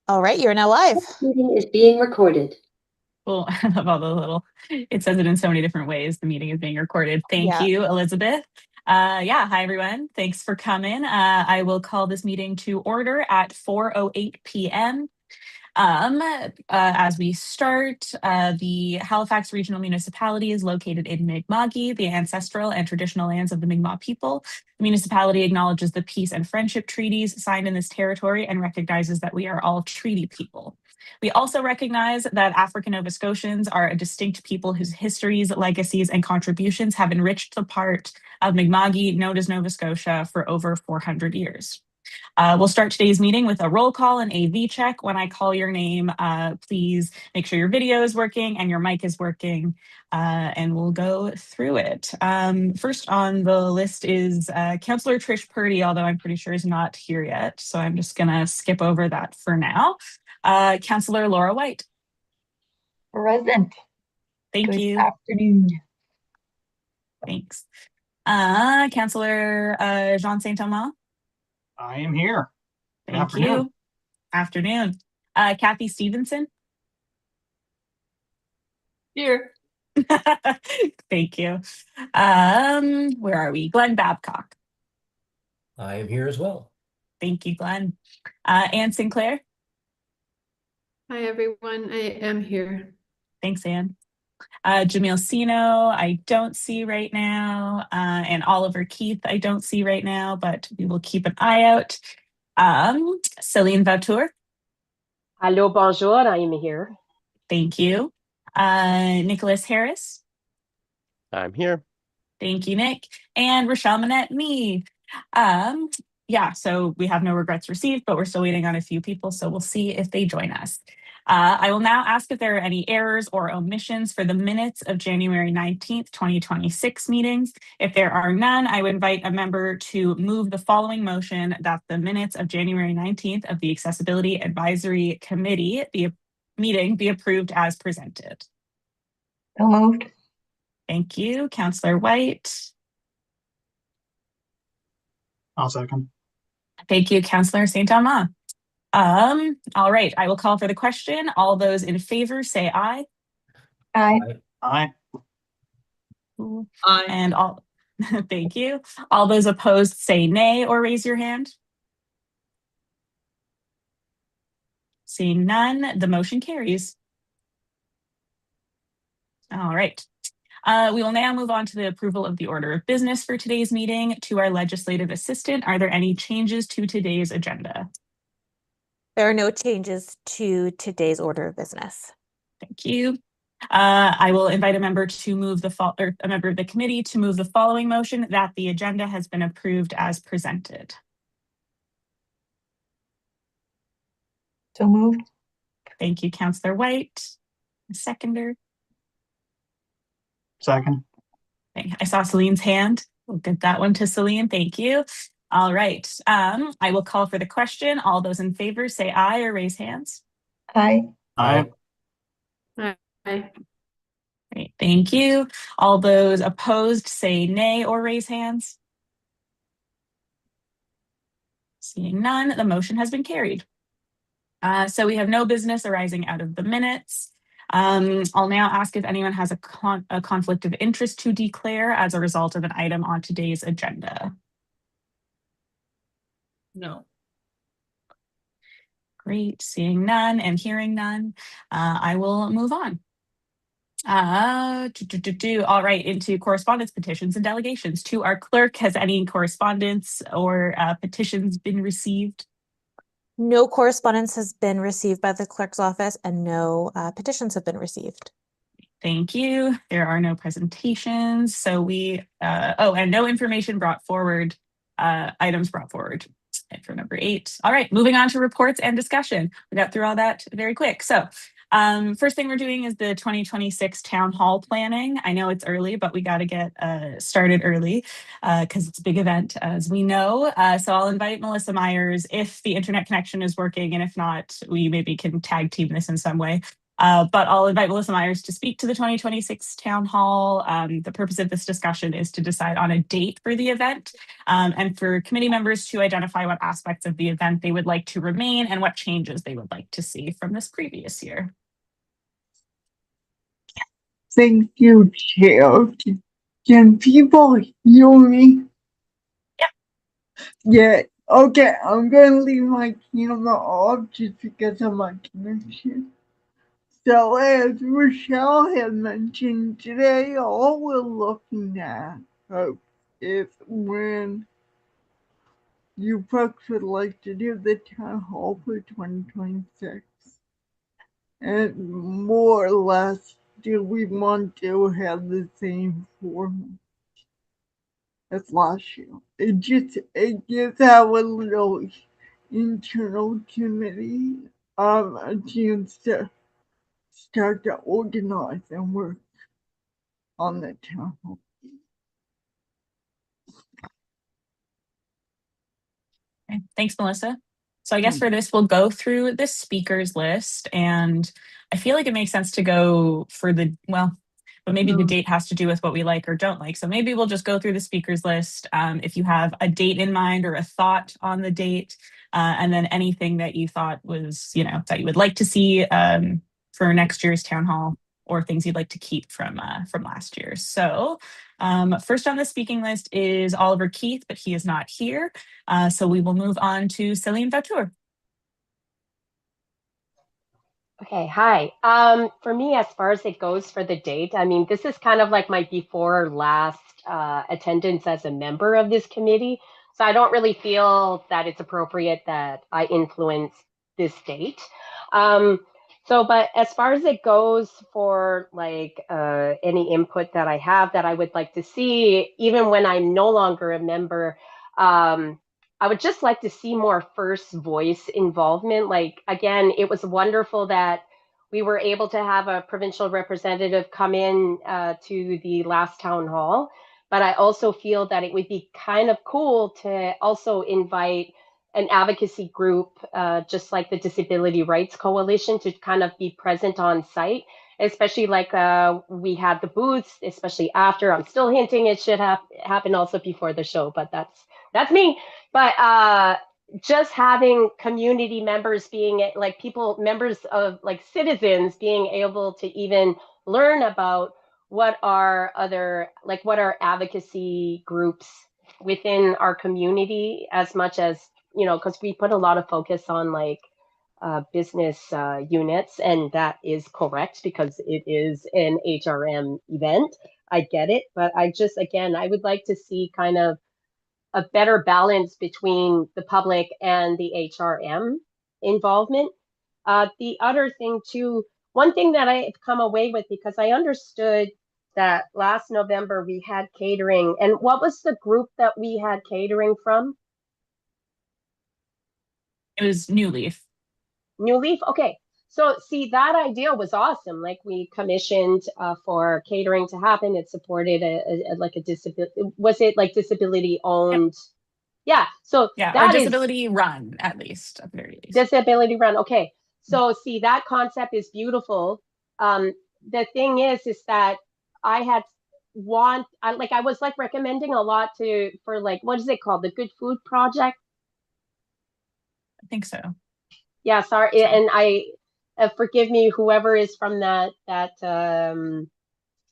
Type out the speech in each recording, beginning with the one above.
All right, you're now live. This meeting is being recorded. Well, I love all the little, it says it in so many different ways. The meeting is being recorded. Thank Yeah. you, Elizabeth. Hi everyone. Thanks for coming. I will call this meeting to order at 4:08 p.m. As we start, the Halifax Regional Municipality is located in Mi'kma'ki, the ancestral and traditional lands of the Mi'kmaq people. The municipality acknowledges the peace and friendship treaties signed in this territory and recognizes that we are all treaty people. We also recognize that African Nova Scotians are a distinct people whose histories, legacies, and contributions have enriched the part of Mi'kma'ki known as Nova Scotia for over 400 years. We'll start today's meeting with a roll call and AV check. When I call your name, please make sure your video is working and your mic is working, and we'll go through it. First on the list is Councillor Trish Purdy, although I'm pretty sure is not here yet. So I'm just gonna skip over that for now. Councillor Laura White. Present. Thank Good you. afternoon. Thanks. Councillor Jean Saint-Amand. I am here. Thank afternoon. you. Afternoon. Kathy Stevenson. Here. Thank you. Where are we? Glenn Babcock. I am here as well. Thank you, Glenn. Anne Sinclair. Hi, everyone. I am here. Thanks, Anne. Jamil Sino, I don't see right now. And Oliver Keith, I don't see right now, but we will keep an eye out. Celine Vautour. Hello, bonjour. I am here. Thank you. Nicholas Harris. I'm here. Thank you, Nick. And Rochelle Manette, me. So we have no regrets received, but we're still waiting on a few people, so we'll see if they join us. I will now ask if there are any errors or omissions for the minutes of January 19th, 2026 meetings. If there are none, I would invite a member to move the following motion that the minutes of January 19th of the Accessibility Advisory Committee meeting be approved as presented. So moved. Thank you, Councillor White. I'll second. Thank you, Councillor Saint-Amand. All right, I will call for the question. All those in favor say aye. Aye. Aye. Aye. And all, thank you. All those opposed say nay or raise your hand. Seeing none, the motion carries. All right. We will now move on to the approval of the order of business for today's meeting. To our legislative assistant, are there any changes to today's agenda? There are no changes to today's order of business. Thank you. I will invite a member to move a member of the committee to move the following motion that the agenda has been approved as presented. So moved. Thank you, Councillor White. A seconder. Second. I saw Celine's hand. We'll get that one to Celine. Thank you. All right. I will call for the question. All those in favor say aye or raise hands. Aye. Aye. Hi. Great. Thank you. All those opposed say nay or raise hands. Seeing none, the motion has been carried. So we have no business arising out of the minutes. I'll now ask if anyone has a conflict of interest to declare as a result of an item on today's agenda. No. Great, seeing none and hearing none, I will move on. All right, into correspondence, petitions, and delegations. To our clerk, has any correspondence or petitions been received? No correspondence has been received by the clerk's office and no petitions have been received. Thank you. There are no presentations. So and no information brought forward, items brought forward for number 8. All right, moving on to reports and discussion. We got through all that very quick. So first thing we're doing is the 2026 town hall planning. I know it's early, but we got to get started early because it's a big event, as we know. So I'll invite Melissa Myers if the internet connection is working, and if not, we maybe can tag team this in some way. But I'll invite Melissa Myers to speak to the 2026 Town Hall. The purpose of this discussion is to decide on a date for the event, and for committee members to identify what aspects of the event they would like to remain and what changes they would like to see from this previous year. Thank you, Chair. Can people hear me? Yeah. Yeah. Okay, I'm gonna leave my camera off just because of my connection. So as Rochelle had mentioned today, all we're looking at is when you folks would like to do the town hall for 2026. And more or less, do we want to have the same format as last year? It gives our little internal committee a chance to start to organize and work on the town hall. Okay, thanks, Melissa. So I guess for this, we'll go through the speakers list, and I feel like it makes sense to go for the, well, but maybe the date has to do with what we like or don't like. So maybe we'll just go through the speakers list. If you have a date in mind or a thought on the date, and then anything that you thought was, that you would like to see for next year's town hall, or things you'd like to keep from last year. So first on the speaking list is Oliver Keith, but he is not here. So we will move on to Céline Vautour. Okay, hi. For me, as far as it goes for the date, I mean, this is kind of like my before or last attendance as a member of this committee. So I don't really feel that it's appropriate that I influence this date. But as far as it goes for like any input that I have that I would like to see, even when I'm no longer a member, I would just like to see more first voice involvement. Like, again, it was wonderful that we were able to have a provincial representative come in to the last town hall. But I also feel that it would be kind of cool to also invite an advocacy group, just like the Disability Rights Coalition, to kind of be present on site, especially like we had the booths, especially after. I'm still hinting it should happen also before the show, but that's me. But just having community members being like members of like citizens being able to even learn about what are advocacy groups within our community, as much as, because we put a lot of focus on like business units, and that is correct because it is an HRM event. I get it, but I would like to see kind of a better balance between the public and the HRM involvement. The other thing too, one thing that I've come away with, because I understood that last November we had catering, and what was the group that we had catering from? It was New Leaf. New Leaf, okay. So see, that idea was awesome. Like we commissioned for catering to happen. It supported a disability. Was it like disability owned? Yeah. So Yeah, that or disability run, at least, at the very least. Disability run. Okay. So see, that concept is beautiful. The thing is that I was like recommending a lot for like, what is it called? The Good Food Project. I think so. Yeah, sorry, and I forgive me, whoever is from that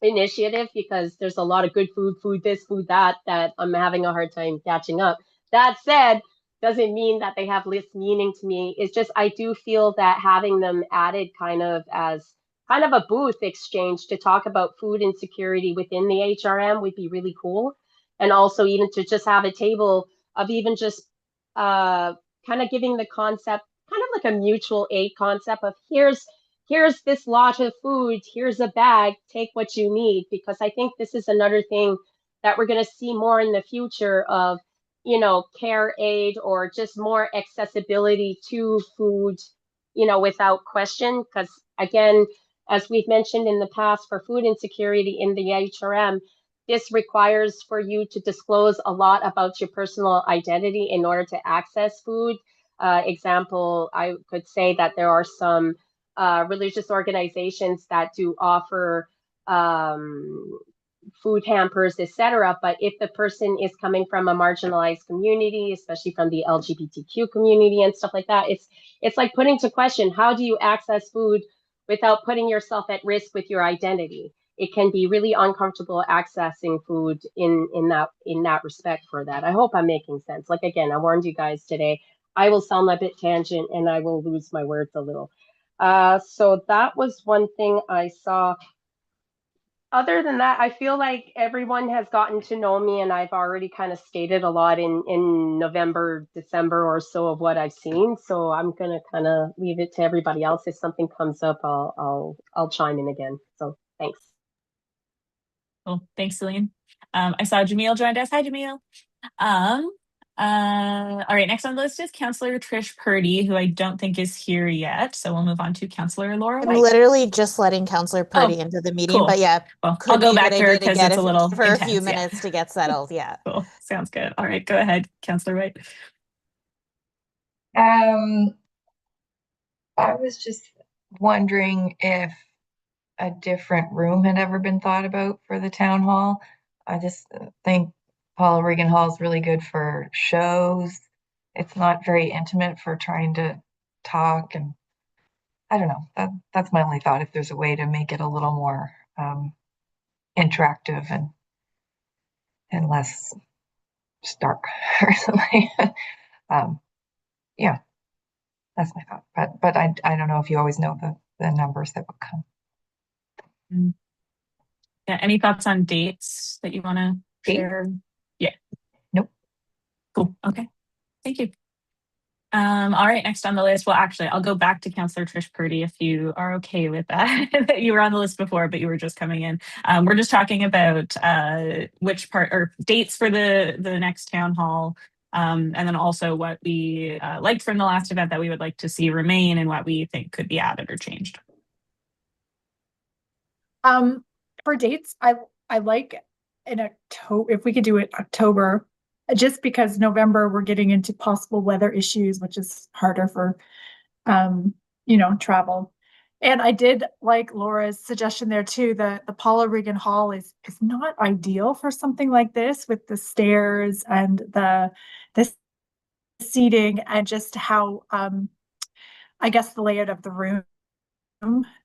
initiative, because there's a lot of good food this, food that I'm having a hard time catching up. That said, doesn't mean that they have less meaning to me. It's just I do feel that having them added kind of as kind of a booth exchange to talk about food insecurity within the HRM would be really cool, and also even to just have a table of even just kind of giving the concept, kind of like a mutual aid concept of here's this lot of food, here's a bag, take what you need. Because I think this is another thing that we're going to see more in the future of, care aid, or just more accessibility to food, without question. Because again, as we've mentioned in the past, for food insecurity in the HRM, this requires for you to disclose a lot about your personal identity in order to access food. Example, I could say that there are some religious organizations that do offer food hampers, etc. But if the person is coming from a marginalized community, especially from the LGBTQ community and stuff like that, it's like putting to question, how do you access food without putting yourself at risk with your identity? It can be really uncomfortable accessing food in that respect for that. I hope I'm making sense. Like, again, I warned you guys today, I will sound a bit tangent and I will lose my words a little. So that was one thing I saw. Other than that, I feel like everyone has gotten to know me, and I've already kind of stated a lot in November, December or so of what I've seen. So I'm gonna kind of leave it to everybody else. If something comes up, I'll chime in again. So thanks. Cool. Thanks, Celine. I saw Jamil joined us. Hi, Jamil. All right, next on the list is Councillor Trish Purdy, who I don't think is here yet. So we'll move on to Councillor Laura I'm White. literally just letting Councillor Purdy into the meeting, cool. but yeah, Well, could I'll go be a back good to her idea to because get it's a little for a few intense, yeah. minutes to get settled. Yeah. Cool. Sounds good. All right, go ahead, Councillor White. I was just wondering if a different room had ever been thought about for the town hall. I just think Paul Regan Hall is really good for shows. It's not very intimate for trying to talk, and I don't know. That's my only thought. If there's a way to make it a little more interactive and less stark or something. Yeah, that's my thought. But I don't know if you always know the numbers that would come. Yeah, any thoughts on dates that you want to share? Yeah. Nope. Cool. Okay. Thank you. All right, next on the list. Well, actually, I'll go back to Councillor Trish Purdy if you are okay with that. That you were on the list before, but you were just coming in. We're just talking about which part or dates for the next town hall, and then also what we liked from the last event that we would like to see remain and what we think could be added or changed. For dates, I like in October, if we could do it October, just because November we're getting into possible weather issues, which is harder for travel. And I did like Laura's suggestion there too. The Paula Regan Hall is not ideal for something like this, with the stairs and the seating and just how I guess the layout of the room.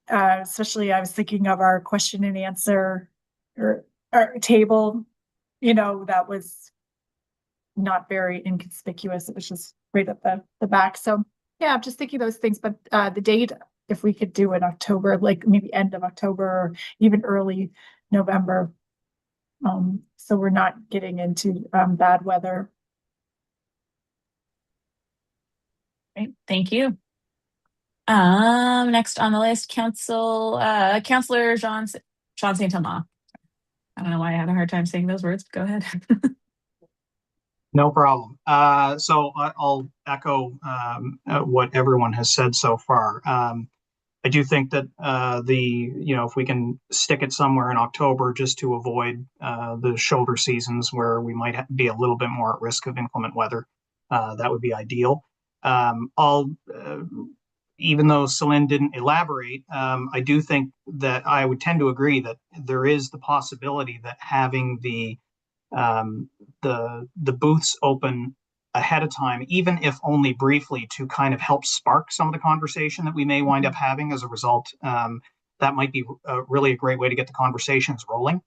Especially I was thinking of our question and answer or table, that was not very inconspicuous. It was just right at the back. So yeah, I'm just thinking those things. But the date, if we could do in October, like maybe end of October or even early November. So we're not getting into bad weather. Great, thank you. Next on the list, Councillor Jean Saint-Amand. I don't know why I had a hard time saying those words. Go ahead. No problem. So I'll echo what everyone has said so far. I do think that if we can stick it somewhere in October just to avoid the shoulder seasons where we might be a little bit more at risk of inclement weather, that would be ideal. Even though Celine didn't elaborate, I do think that I would tend to agree that there is the possibility that having the booths open ahead of time, even if only briefly, to kind of help spark some of the conversation that we may wind up having as a result, that might be really a great way to get the conversations rolling.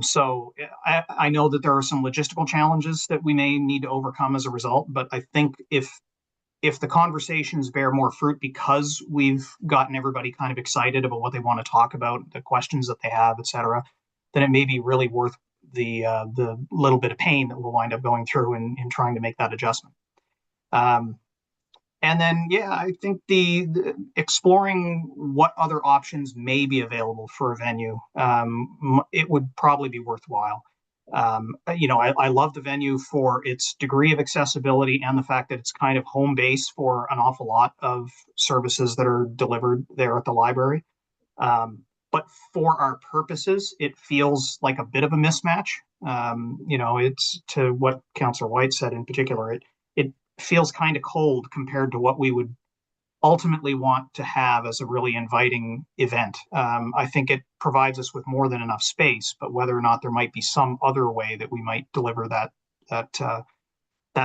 So I know that there are some logistical challenges that we may need to overcome as a result, but I think if the conversations bear more fruit because we've gotten everybody kind of excited about what they want to talk about, the questions that they have, et cetera, then it may be really worth the little bit of pain that we'll wind up going through in trying to make that adjustment. And then, yeah, I think the exploring what other options may be available for a venue, it would probably be worthwhile. I love the venue for its degree of accessibility and the fact that it's kind of home base for an awful lot of services that are delivered there at the library. But for our purposes, it feels like a bit of a mismatch. It's to what Councillor White said in particular, it feels kind of cold compared to what we would ultimately want to have as a really inviting event. I think it provides us with more than enough space, but whether or not there might be some other way that we might deliver that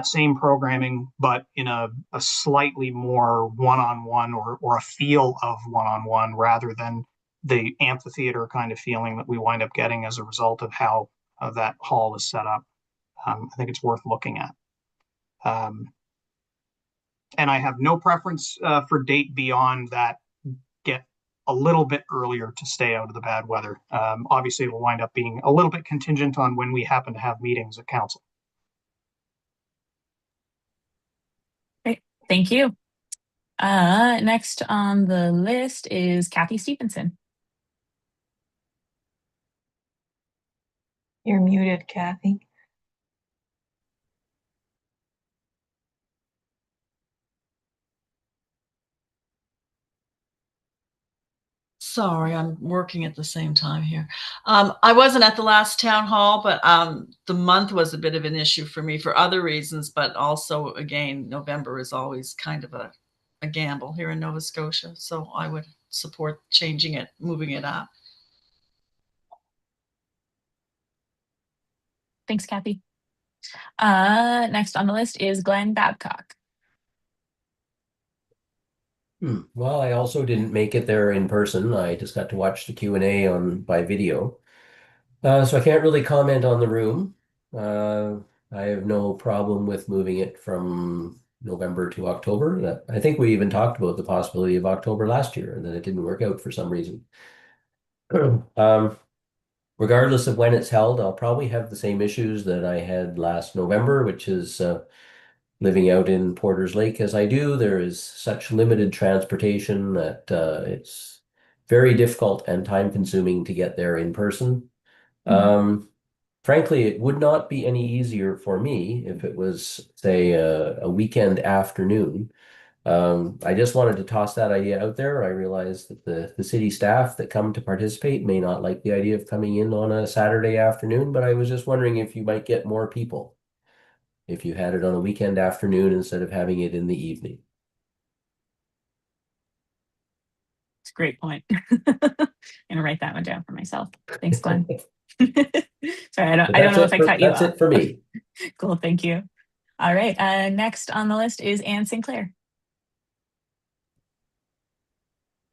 same programming, but in a slightly more one-on-one or a feel of one-on-one rather than the amphitheater kind of feeling that we wind up getting as a result of how that hall is set up. I think it's worth looking at. And I have no preference for date beyond that. Get a little bit earlier to stay out of the bad weather. Obviously, it will wind up being a little bit contingent on when we happen to have meetings at council. Great, thank you. Next on the list is Kathy Stevenson. You're muted, Kathy. Sorry, I'm working at the same time here. I wasn't at the last town hall, but the month was a bit of an issue for me for other reasons, but also, again, November is always kind of a gamble here in Nova Scotia. So I would support changing it, moving it up. Thanks, Kathy. Next on the list is Glenn Babcock. Well, I also didn't make it there in person. I just got to watch the Q&A by video. So I can't really comment on the room. I have no problem with moving it from November to October. I think we even talked about the possibility of October last year, and then it didn't work out for some reason. Regardless of when it's held, I'll probably have the same issues that I had last November, which is living out in Porters Lake as I do. There is such limited transportation that it's very difficult and time consuming to get there in person. Frankly, it would not be any easier for me if it was, say, a weekend afternoon. I just wanted to toss that idea out there. I realize that the city staff that come to participate may not like the idea of coming in on a Saturday afternoon, but I was just wondering if you might get more people if you had it on a weekend afternoon instead of having it in the evening. It's a great point. I'm gonna write that one down for myself. Thanks, Glenn. Sorry, I don't know if I cut you off. That's it for me. Cool, thank you. All right, next on the list is Anne Sinclair.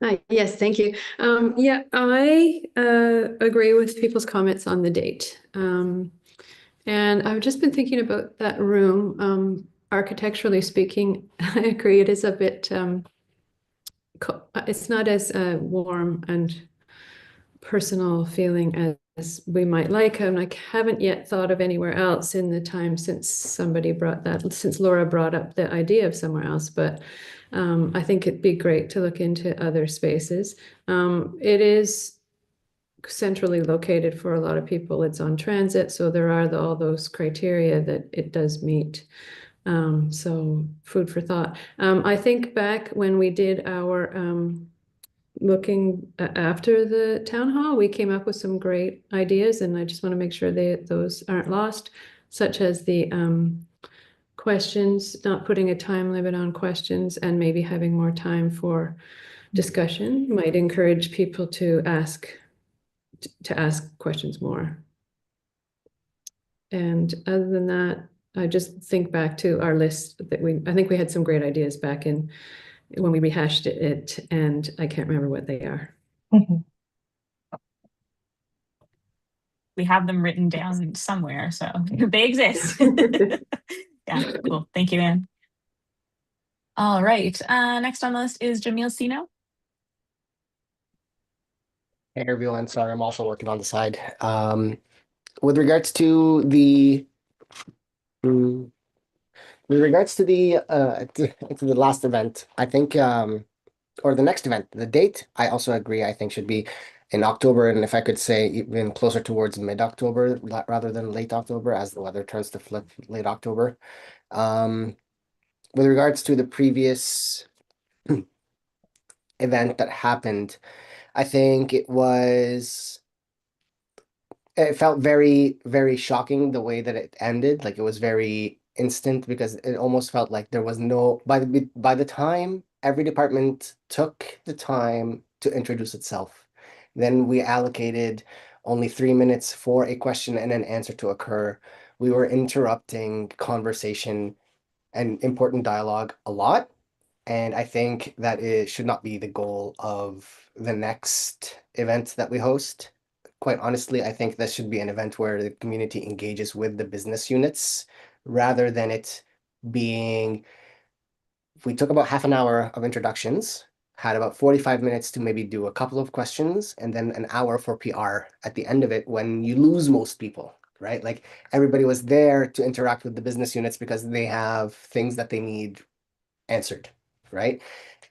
Hi, yes, thank you. Yeah, I agree with people's comments on the date. And I've just been thinking about that room. Architecturally speaking, I agree it is a bit, it's not as warm and personal feeling as we might like. And I haven't yet thought of anywhere else in the time since Laura brought up the idea of somewhere else. But I think it'd be great to look into other spaces. It is centrally located for a lot of people. It's on transit, so there are all those criteria that it does meet. So food for thought. I think back when we did our looking after the town hall, we came up with some great ideas, and I just want to make sure those aren't lost, such as the questions, not putting a time limit on questions, and maybe having more time for discussion might encourage people to ask questions more. And other than that, I just think back to our list that I think we had some great ideas back in when we rehashed it, and I can't remember what they are. We have them written down somewhere, so they exist. Yeah, cool. Thank you, Anne. All right, next on the list is Jamil Sino. Hey everyone, sorry, I'm also working on the side. With regards to the to the last event, I think or the next event, the date, I also agree, I think should be in October, and if I could say even closer towards mid-October rather than late October, as the weather turns to flip late October. With regards to the previous event that happened, I think it felt very, very shocking the way that it ended. Like it was very instant because it almost felt like there was no, by the time every department took the time to introduce itself. Then we allocated only 3 minutes for a question and an answer to occur. We were interrupting conversation and important dialogue a lot. And I think that it should not be the goal of the next event that we host. Quite honestly, I think this should be an event where the community engages with the business units rather than it being, we took about half an hour of introductions, had about 45 minutes to maybe do a couple of questions, and then an hour for PR at the end of it when you lose most people, right? Like everybody was there to interact with the business units because they have things that they need answered, right?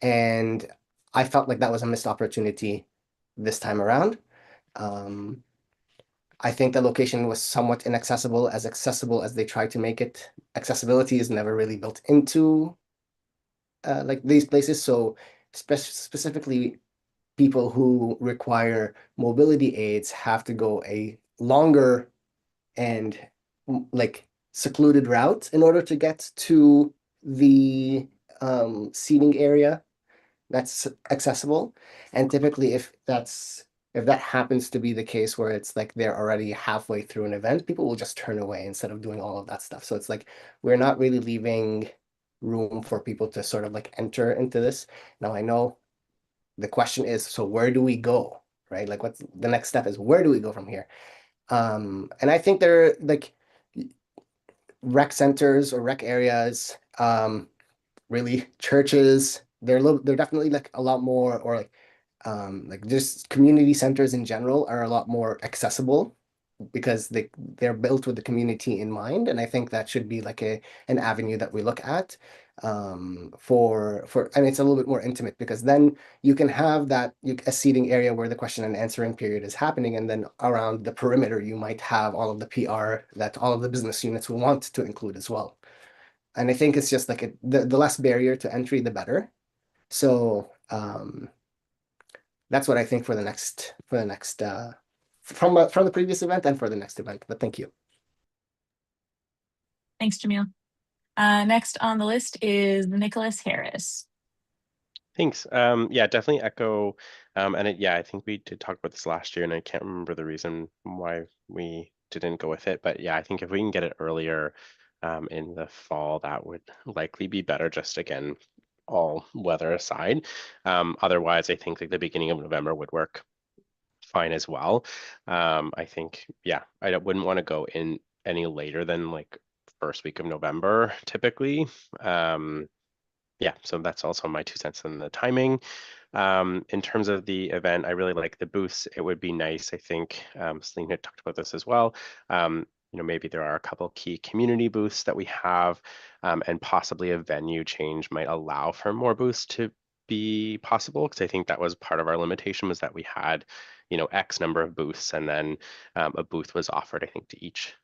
And I felt like that was a missed opportunity this time around. I think the location was somewhat inaccessible, as accessible as they tried to make it. Accessibility is never really built into like these places. So specifically, people who require mobility aids have to go a longer and like secluded route in order to get to the seating area that's accessible. And typically, if that happens to be the case where it's like they're already halfway through an event, people will just turn away instead of doing all of that stuff. So it's like we're not really leaving room for people to sort of like enter into this. Now I know the question is, so where do we go, right? Like what's the next step is, where do we go from here? And I think they're like rec centers or rec areas, really churches, they're definitely like a lot more, or like just community centers in general are a lot more accessible because they're built with the community in mind. And I think that should be like an avenue that we look at for and it's a little bit more intimate because then you can have that a seating area where the question and answering period is happening, and then around the perimeter you might have all of the PR that all of the business units will want to include as well. And I think it's just like the less barrier to entry, the better. So that's what I think for the next from the previous event and for the next event. But thank you. Thanks, Jamil. Next on the list is Nicholas Harris. Thanks. Yeah, definitely echo. Yeah, I think we did talk about this last year, and I can't remember the reason why we didn't go with it. But yeah, I think if we can get it earlier in the fall, that would likely be better. Just again, all weather aside. Otherwise, I think like the beginning of November would work fine as well. I think, yeah, I wouldn't want to go in any later than like first week of November typically. Yeah, so that's also my 2 cents on the timing. In terms of the event, I really like the booths. It would be nice, I think, Celine had talked about this as well. Maybe there are a couple key community booths that we have, and possibly a venue change might allow for more booths to be possible, because I think that was part of our limitation, was that we had, X number of booths, and then a booth was offered, I think, to each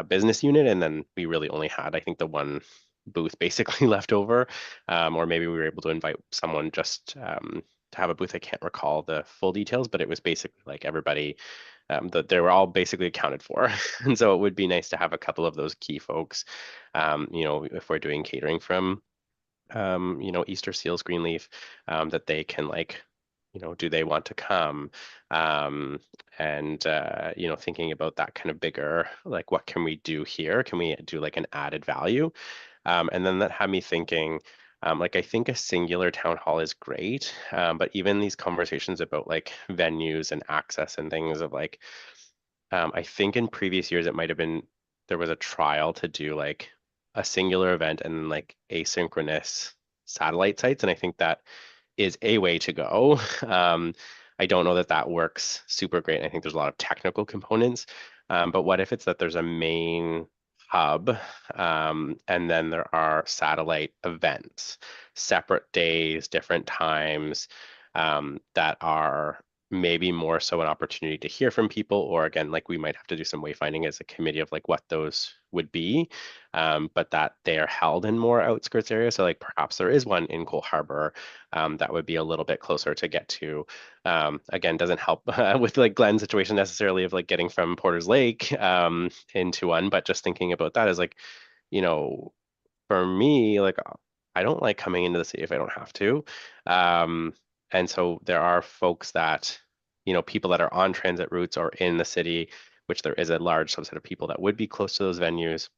business unit, and then we really only had, I think, the one booth basically left over, or maybe we were able to invite someone just to have a booth. I can't recall the full details, but it was basically like everybody, that they were all basically accounted for. And so it would be nice to have a couple of those key folks, if we're doing catering from, Easter Seals, Greenleaf, that they can like, do they want to come? And thinking about that kind of bigger, like, what can we do here? Can we do like an added value? And then that had me thinking, like, I think a singular town hall is great, but even these conversations about like venues and access and things of like, I think in previous years it might have been, there was a trial to do like a singular event and then like asynchronous satellite sites. And I think that is a way to go. I don't know that that works super great. I think there's a lot of technical components, but what if it's that there's a main hub, and then there are satellite events, separate days, different times, that are maybe more so an opportunity to hear from people, or again, like we might have to do some wayfinding as a committee of like what those would be, but that they are held in more outskirts areas. So like perhaps there is one in Cole Harbor that would be a little bit closer to get to. Again, doesn't help with like Glenn's situation necessarily of like getting from Porter's Lake into one, but just thinking about that is like, for me, like, I don't like coming into the city if I don't have to. And so there are folks that, you know, people that are on transit routes or in the city, which there is a large subset of people that would be close to those venues,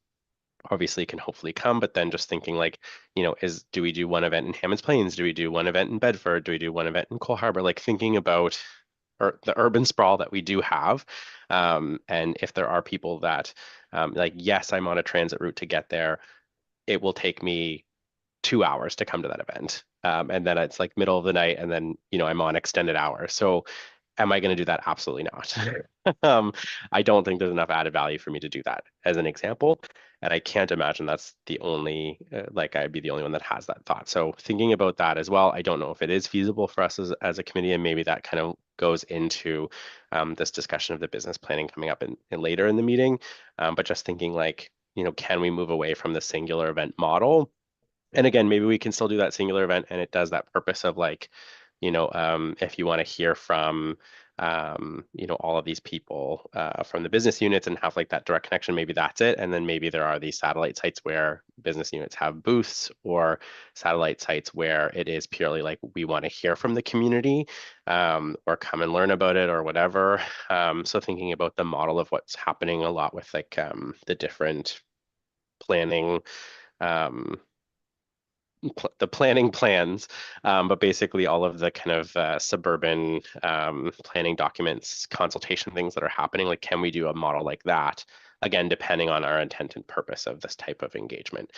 obviously can hopefully come. But then just thinking like, you know, do we do one event in Hammonds Plains? Do we do one event in Bedford? Do we do one event in Cole Harbour? Like thinking about the urban sprawl that we do have. And if there are people that like, yes, I'm on a transit route to get there, it will take me 2 hours to come to that event. And then it's like middle of the night and then, you know, I'm on extended hours. So am I going to do that? Absolutely not. I don't think there's enough added value for me to do that as an example. And I can't imagine that's the only, like I'd be the only one that has that thought. So thinking about that as well, I don't know if it is feasible for us as a committee, and maybe that kind of goes into this discussion of the business planning coming up in later in the meeting. But just thinking like, you know, can we move away from the singular event model? And again, maybe we can still do that singular event and it does that purpose of like, you know, if you want to hear from, you know, all of these people from the business units and have like that direct connection, maybe that's it. And then maybe there are these satellite sites where business units have booths, or satellite sites where it is purely like we want to hear from the community or come and learn about it or whatever. So thinking about the model of what's happening a lot with like the different planning the planning plans, but basically all of the kind of suburban planning documents, consultation things that are happening, like can we do a model like that? Again, depending on our intent and purpose of this type of engagement.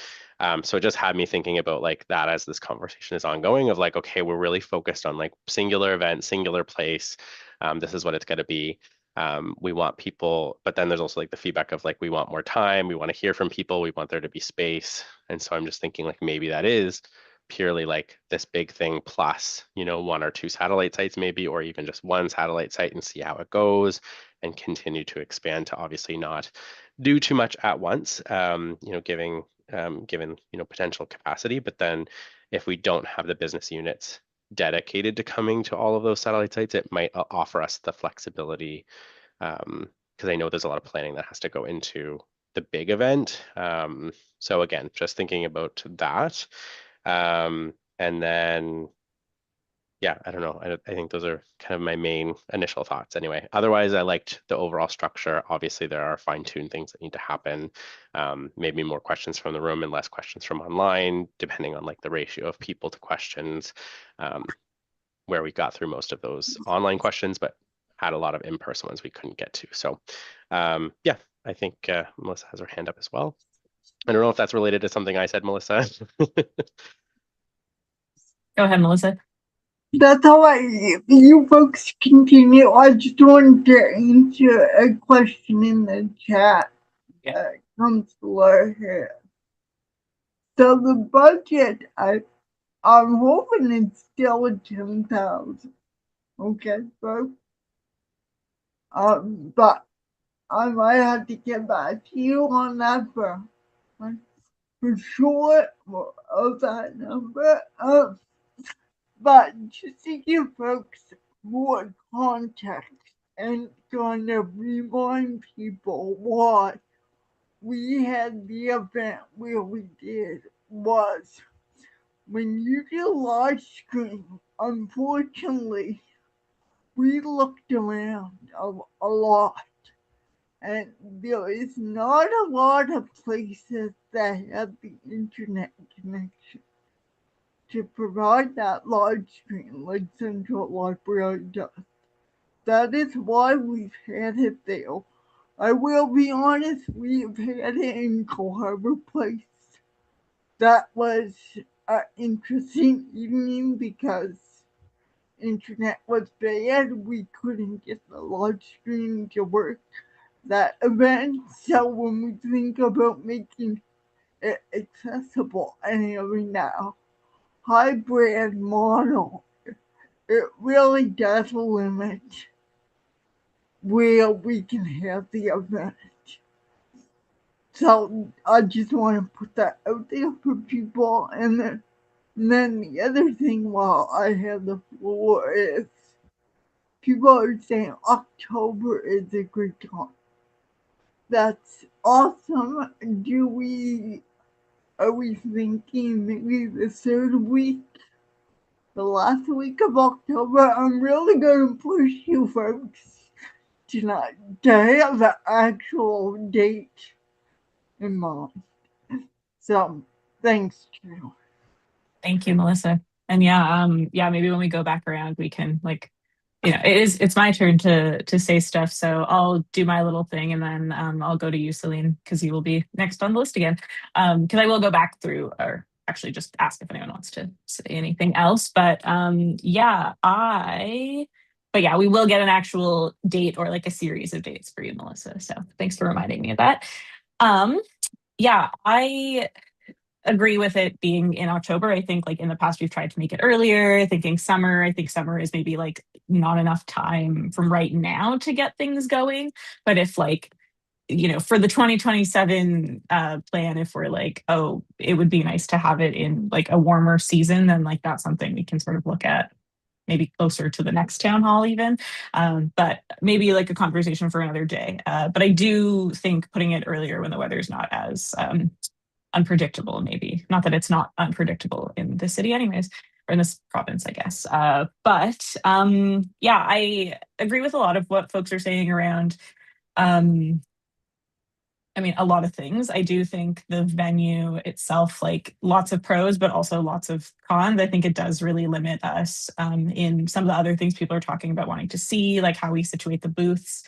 So it just had me thinking about like that as this conversation is ongoing of like, okay, we're really focused on like singular event, singular place. This is what it's going to be. We want people, but then there's also like the feedback of like, we want more time, we want to hear from people, we want there to be space. And so I'm just thinking like maybe that is purely like this big thing plus, you know, 1 or 2 satellite sites maybe, or even just 1 satellite site and see how it goes and continue to expand to obviously not do too much at once, you know, given, you know, potential capacity. But then if we don't have the business units dedicated to coming to all of those satellite sites, it might offer us the flexibility, because I know there's a lot of planning that has to go into the big event. So again, just thinking about that. And then, yeah, I don't know. I think those are kind of my main initial thoughts anyway. Otherwise, I liked the overall structure. Obviously, there are fine-tuned things that need to happen. Maybe more questions from the room and less questions from online, depending on like the ratio of people to questions, where we got through most of those online questions, but had a lot of in-person ones we couldn't get to. So yeah, I think Melissa has her hand up as well. I don't know if that's related to something I said, Melissa. Go ahead, Melissa. That's how if you folks continue, I just wanted to answer a question in the chat. Yeah. Comes to our head. So the budget, I'm hoping it's still at 10,000. Okay, folks. But I might have to get back to you on that for sure of that number. But just to give folks more context and kind of remind people what we had the event where we did was when you do live stream, unfortunately, we looked around a lot. And there is not a lot of places that have the internet connection to provide that live stream like Central Library does. That is why we've had it there. I will be honest, we've had it in Cole Harbour Place. That was an interesting evening because internet was bad. We couldn't get the live stream to work that event. So when we think about making it accessible and having that hybrid model, it really does limit where we can have the event. So I just want to put that out there for people. And then the other thing while I have the floor is people are saying October is a good time. That's awesome. Do we are we thinking maybe the third week, the last week of October? I'm really gonna push you folks tonight to have the actual date in mind. So thanks, Drew. Thank you, Melissa. And yeah, maybe when we go back around, we can like, it's my turn to say stuff. So I'll do my little thing and then I'll go to you, Celine, because you will be next on the list again. Because I will go back through or actually just ask if anyone wants to say anything else. But we will get an actual date or like a series of dates for you, Melissa. So thanks for reminding me of that. I agree with it being in October. I think like in the past we've tried to make it earlier, thinking summer. I think summer is maybe like not enough time from right now to get things going. But if like, for the 2027 plan, if we're like, oh, it would be nice to have it in like a warmer season, then like that's something we can sort of look at maybe closer to the next town hall even. But maybe like a conversation for another day. But I do think putting it earlier when the weather's not as unpredictable, maybe. Not that it's not unpredictable in the city anyways, or in this province, I guess. But I agree with a lot of what folks are saying around a lot of things. I do think the venue itself, like lots of pros, but also lots of cons. I think it does really limit us in some of the other things people are talking about wanting to see, like how we situate the booths,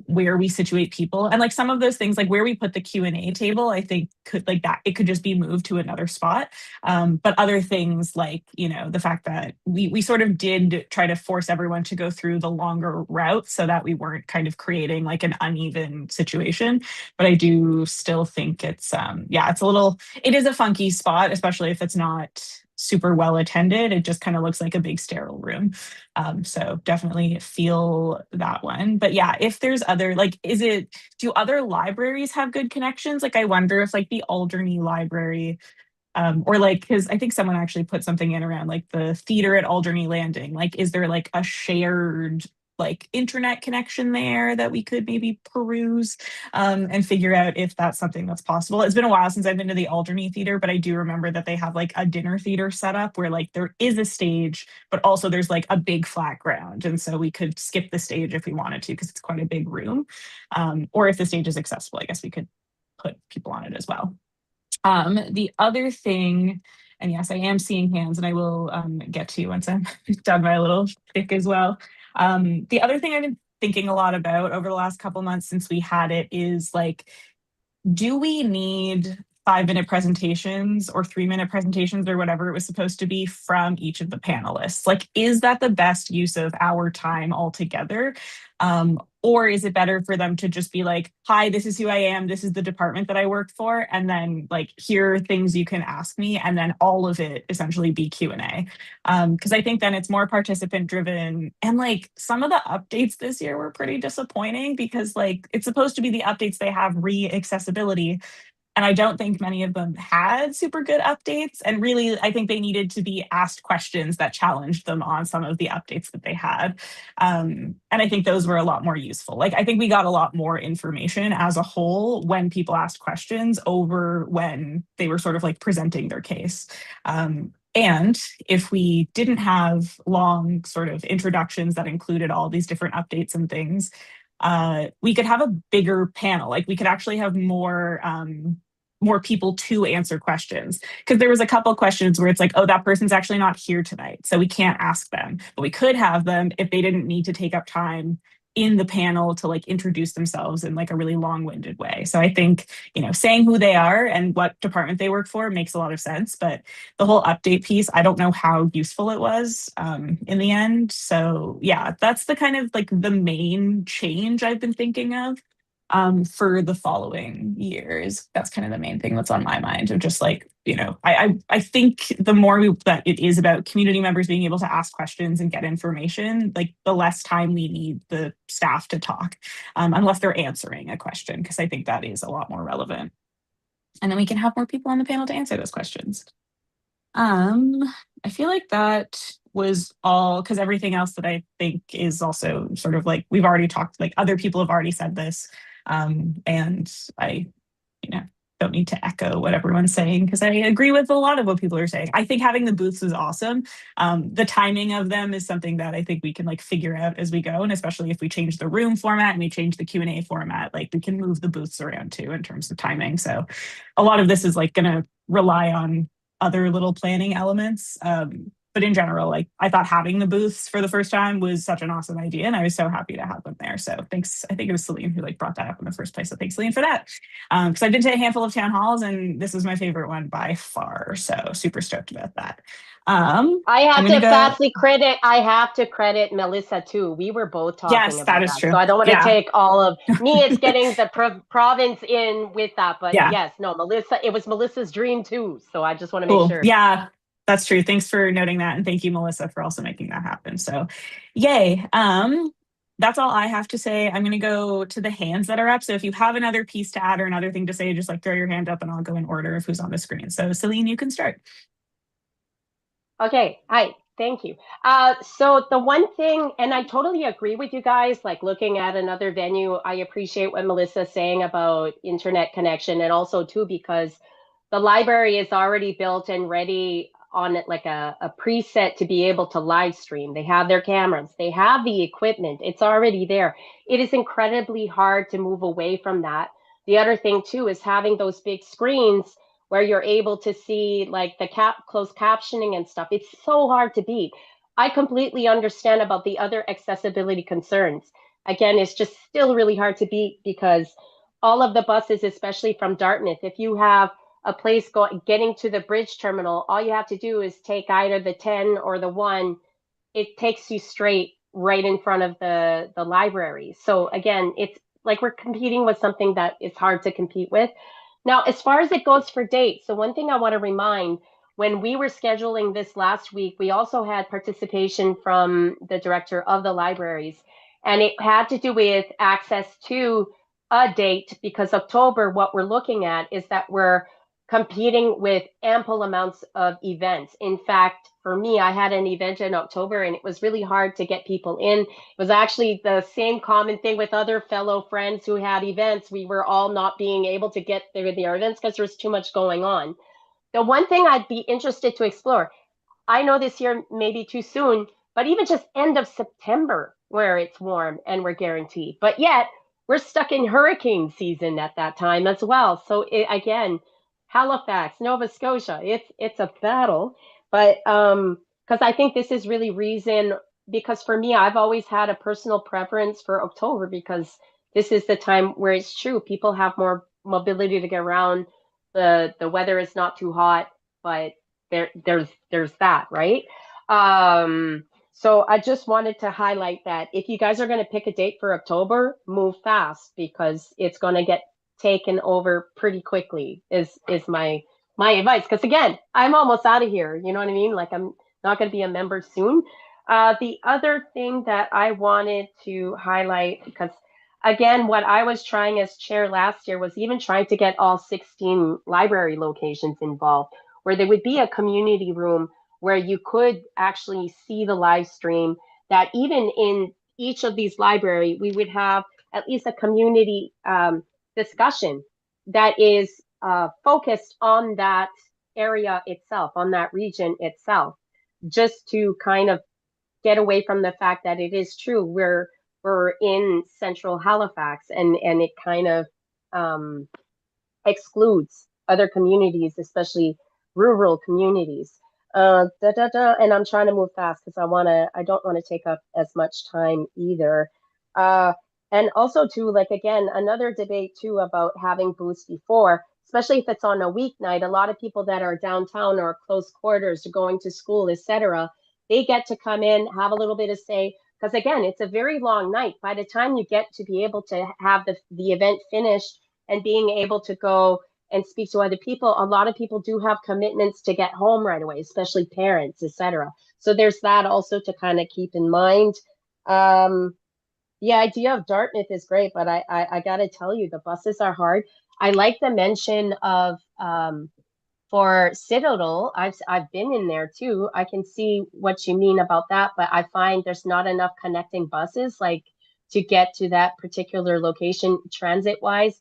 where we situate people. And like some of those things, like where we put the Q&A table, I think it could just be moved to another spot. But other things like, the fact that we sort of did try to force everyone to go through the longer route so that we weren't kind of creating like an uneven situation. But I do still think it is a funky spot, especially if it's not super well attended. It just kind of looks like a big sterile room. So definitely feel that one. But yeah, if there's other, like, do other libraries have good connections? Like, I wonder if like the Alderney Library, or like, because I think someone actually put something in around like the theater at Alderney Landing. Like, is there like a shared like internet connection there that we could maybe peruse and figure out if that's something that's possible? It's been a while since I've been to the Alderney Theater, but I do remember that they have like a dinner theater set up where like there is a stage, but also there's like a big flat ground. And so we could skip the stage if we wanted to, because it's quite a big room. Or if the stage is accessible, I guess we could put people on it as well. The other thing, and yes, I am seeing hands and I will get to you once I'm done my little shtick as well. The other thing I've been thinking a lot about over the last couple months since we had it is like, do we need 5-minute presentations or 3-minute presentations or whatever it was supposed to be from each of the panelists? Like, is that the best use of our time altogether? Or is it better for them to just be like, hi, this is who I am, this is the department that I work for, and then like, here are things you can ask me, and then all of it essentially be Q&A. Because I think then it's more participant driven. And like some of the updates this year were pretty disappointing because like it's supposed to be the updates they have re-accessibility. And I don't think many of them had super good updates. And really, I think they needed to be asked questions that challenged them on some of the updates that they had. And I think those were a lot more useful. Like, I think we got a lot more information as a whole when people asked questions over when they were sort of like presenting their case. And if we didn't have long sort of introductions that included all these different updates and things, we could have a bigger panel. Like, we could actually have more people to answer questions, because there was a couple questions where it's like, oh, that person's actually not here tonight, so we can't ask them, but we could have them if they didn't need to take up time in the panel to like introduce themselves in like a really long-winded way. So I think, saying who they are and what department they work for makes a lot of sense, but the whole update piece, I don't know how useful it was in the end. So yeah, that's the kind of like the main change I've been thinking of for the following years. That's kind of the main thing that's on my mind, of just like, I think the more that it is about community members being able to ask questions and get information, like the less time we need the staff to talk, unless they're answering a question, because I think that is a lot more relevant. And then we can have more people on the panel to answer those questions. I feel like that was all, because everything else that I think is also sort of like, we've already talked, like other people have already said this. And I don't need to echo what everyone's saying because I agree with a lot of what people are saying. I think having the booths is awesome. The timing of them is something that I think we can like figure out as we go, and especially if we change the room format and we change the Q&A format, like we can move the booths around too in terms of timing. So a lot of this is like going to rely on other little planning elements. But in general, like I thought having the booths for the first time was such an awesome idea, and I was so happy to have them there. So thanks. I think it was Celine who like brought that up in the first place. So thanks, Celine, for that. Because I've been to a handful of town halls, and this is my favorite one by far. So super stoked about that. I have to fastly credit. I have to credit Melissa too. We were both talking yes, about that is true. So I don't want to Yeah. take all of me. It's getting the province in with that, but Yeah. yes, no, Melissa. It was Melissa's dream too. So I just want to Cool. make sure. Yeah, that's true. Thanks for noting that, and thank you, Melissa, for also making that happen. So, yay. That's all I have to say. I'm going to go to the hands that are up. So if you have another piece to add or another thing to say, just like throw your hand up and I'll go in order of who's on the screen. So Celine, you can start. Okay. Hi. Thank you. So the one thing, and I totally agree with you guys, like looking at another venue, I appreciate what Melissa's saying about internet connection, and also too, because the library is already built and ready on it, like a preset to be able to live stream. They have their cameras, they have the equipment, it's already there. It is incredibly hard to move away from that. The other thing too is having those big screens where you're able to see like the closed captioning and stuff. It's so hard to beat. I completely understand about the other accessibility concerns. Again, it's just still really hard to beat because all of the buses, especially from Dartmouth, if you have a place getting to the bridge terminal, all you have to do is take either the 10 or the 1. It takes you straight right in front of the library. So again, it's like we're competing with something that is hard to compete with. Now, as far as it goes for dates, so one thing I want to remind, when we were scheduling this last week, we also had participation from the director of the libraries, and it had to do with access to a date, because October, what we're looking at is that we're competing with ample amounts of events. In fact, for me, I had an event in October and it was really hard to get people in. It was actually the same common thing with other fellow friends who had events. We were all not being able to get their events because there's too much going on. The one thing I'd be interested to explore, I know this year may be too soon, but even just end of September where it's warm and we're guaranteed. But yet we're stuck in hurricane season at that time as well. So again, Halifax, Nova Scotia, it's a battle, but because I think this is really reason, because for me, I've always had a personal preference for October because this is the time where it's true, people have more mobility to get around. The weather is not too hot, but there's that, right? So I just wanted to highlight that if you guys are going to pick a date for October, move fast because it's going to get taken over pretty quickly is my advice. Because again, I'm almost out of here. You know what I mean? Like I'm not going to be a member soon. The other thing that I wanted to highlight, because again, what I was trying as chair last year was even trying to get all 16 library locations involved, where there would be a community room where you could actually see the live stream, that even in each of these libraries, we would have at least a community discussion that is focused on that area itself, on that region itself, just to kind of get away from the fact that it is true we're in central Halifax and it kind of excludes other communities, especially rural communities. And I'm trying to move fast because I don't want to take up as much time either. And also too, like again, another debate too about having booths before, especially if it's on a weeknight. A lot of people that are downtown or close quarters or going to school, etc., they get to come in, have a little bit of say, because again, it's a very long night. By the time you get to be able to have the event finished and being able to go and speak to other people, a lot of people do have commitments to get home right away, especially parents, etc. So there's that also to kind of keep in mind. The idea of Dartmouth is great, but I got to tell you, the buses are hard. I like the mention of for Citadel. I've been in there too. I can see what you mean about that, but I find there's not enough connecting buses like to get to that particular location transit wise.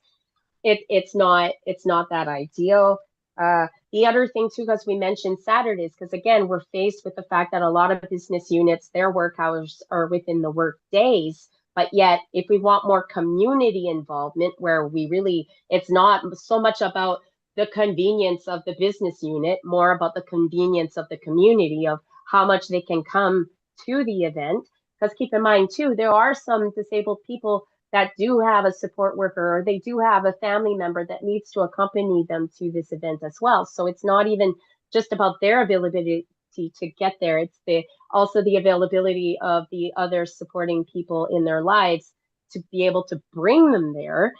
it's not that ideal. The other thing too, because we mentioned Saturdays, because again, we're faced with the fact that a lot of business units, their work hours are within the work days. But yet, if we want more community involvement, where we really, it's not so much about the convenience of the business unit, more about the convenience of the community, of how much they can come to the event. Because keep in mind too, there are some disabled people that do have a support worker, or they do have a family member that needs to accompany them to this event as well. So it's not even just about their availability to get there. It's also the availability of the other supporting people in their lives to be able to bring them there.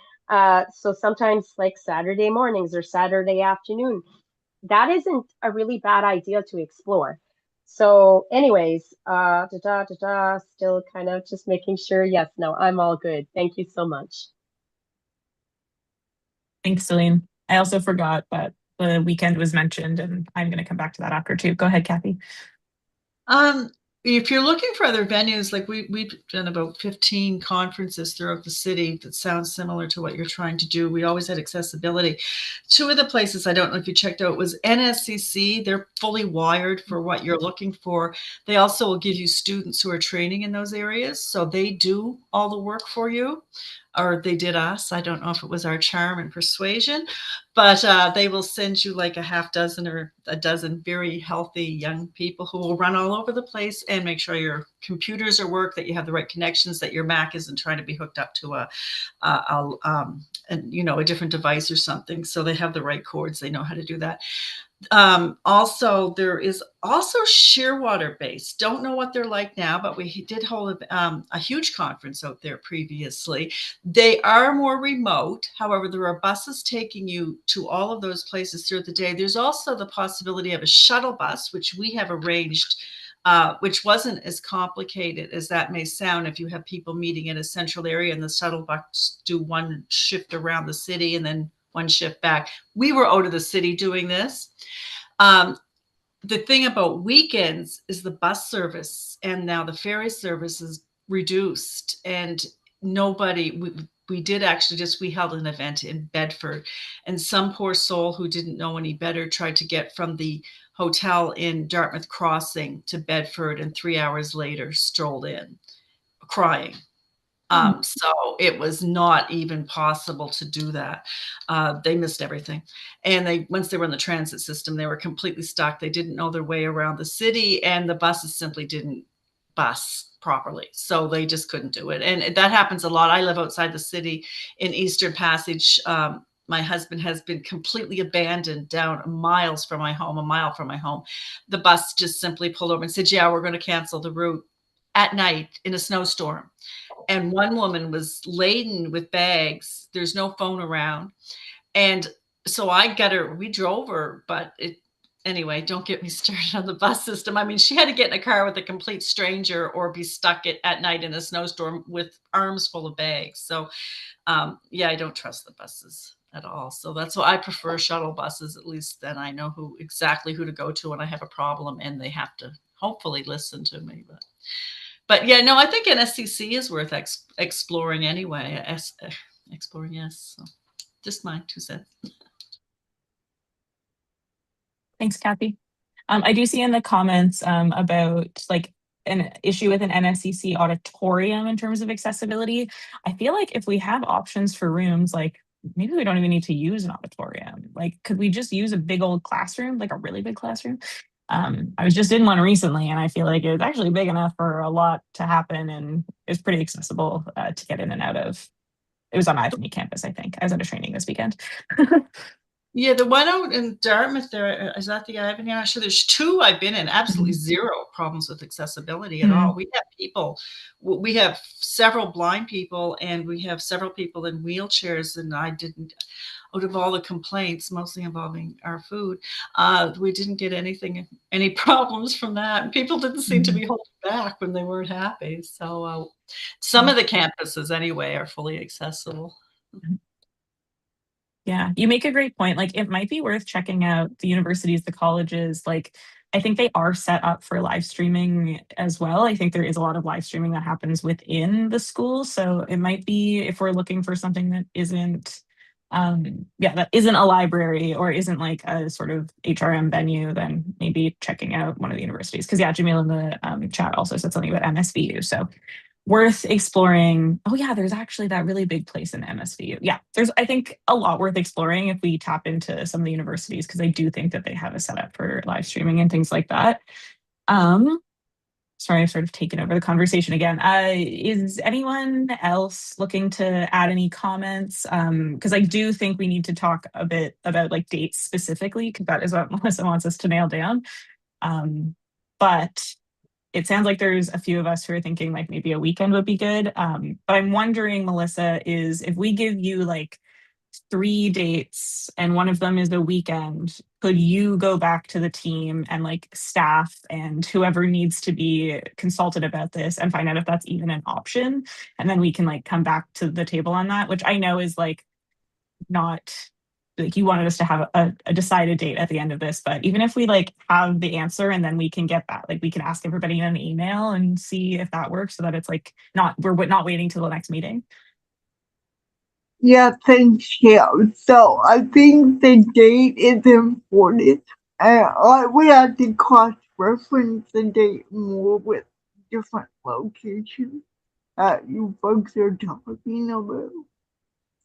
So sometimes like Saturday mornings or Saturday afternoon, that isn't a really bad idea to explore. So anyways, still kind of just making sure. Yes, no, I'm all good. Thank you so much. Thanks, Celine. I also forgot, but the weekend was mentioned, and I'm going to come back to that after too. Go ahead, Kathy. If you're looking for other venues, like we've done about 15 conferences throughout the city that sounds similar to what you're trying to do. We always had accessibility. Two of the places, I don't know if you checked out, was NSCC. They're fully wired for what you're looking for. They also will give you students who are training in those areas. So they do all the work for you, or they did us. I don't know if it was our charm and persuasion, but they will send you like a half dozen or a dozen very healthy young people who will run all over the place and make sure your computers are work, that you have the right connections, that your Mac isn't trying to be hooked up to a different device or something. So they have the right cords. They know how to do that. Also, there is also Shearwater base. Don't know what they're like now, but we did hold a huge conference out there previously. They are more remote. However, there are buses taking you to all of those places throughout the day. There's also the possibility of a shuttle bus, which we have arranged, which wasn't as complicated as that may sound. If you have people meeting in a central area and the shuttle bus do one shift around the city and then one shift back. We were out of the city doing this. The thing about weekends is the bus service and now the ferry service is reduced, and we did actually we held an event in Bedford, and some poor soul who didn't know any better tried to get from the hotel in Dartmouth Crossing to Bedford, and 3 hours later strolled in crying. So it was not even possible to do that. They missed everything. And once they were in the transit system, they were completely stuck. They didn't know their way around the city, and the buses simply didn't bus properly. So they just couldn't do it. And that happens a lot. I live outside the city in Eastern Passage. My husband has been completely abandoned down miles from my home, a mile from my home. The bus just simply pulled over and said, yeah, we're going to cancel the route at night in a snowstorm. And one woman was laden with bags. There's no phone around. And so we drove her, but anyway, don't get me started on the bus system. I mean, she had to get in a car with a complete stranger or be stuck at night in a snowstorm with arms full of bags. So I don't trust the buses at all. So that's why I prefer shuttle buses. At least then I know exactly who to go to when I have a problem, and they have to hopefully listen to me. But yeah, no, I think NSCC is worth exploring anyway. Exploring, yes. So just my 2 cents. Thanks, Kathy. I do see in the comments about like an issue with an NSCC auditorium in terms of accessibility. I feel like if we have options for rooms, like maybe we don't even need to use an auditorium. Like, could we just use a big old classroom, like a really big classroom? I was just in one recently, and I feel like it was actually big enough for a lot to happen, and it was pretty accessible to get in and out of. It was on IFME campus, I think. I was at a training this weekend. Yeah, the one out in Dartmouth there, is that the Ivan? Yeah, sure. There's 2 I've been in, absolutely zero problems with accessibility at all. We have several blind people, and we have several people in wheelchairs, and out of all the complaints, mostly involving our food, we didn't get any problems from that. People didn't seem to be holding back when they weren't happy. So some of the campuses anyway are fully accessible. Yeah, you make a great point. Like, it might be worth checking out the universities, the colleges. Like, I think they are set up for live streaming as well. I think there is a lot of live streaming that happens within the school. So it might be, if we're looking for something that isn't yeah, that isn't a library or isn't like a sort of HRM venue, then maybe checking out one of the universities. Because yeah, Jamil in the chat also said something about MSVU. So worth exploring. Oh yeah, there's actually that really big place in MSVU. Yeah, there's I think a lot worth exploring if we tap into some of the universities, because I do think that they have a setup for live streaming and things like that. Sorry, I've sort of taken over the conversation again. Is anyone else looking to add any comments? Because I do think we need to talk a bit about like dates specifically, because that is what Melissa wants us to nail down. But it sounds like there's a few of us who are thinking like maybe a weekend would be good. But I'm wondering, Melissa, is if we give you like 3 dates and one of them is a weekend, could you go back to the team and like staff and whoever needs to be consulted about this and find out if that's even an option? And then we can like come back to the table on that, which I know is like not like you wanted us to have a decided date at the end of this, but even if we like have the answer and then we can get that, like we can ask everybody in an email and see if that works, so that it's like we're not waiting till the next meeting. Yeah, thanks, yeah. So I think the date is important. I would have to cross-reference the date more with different locations that you folks are talking about.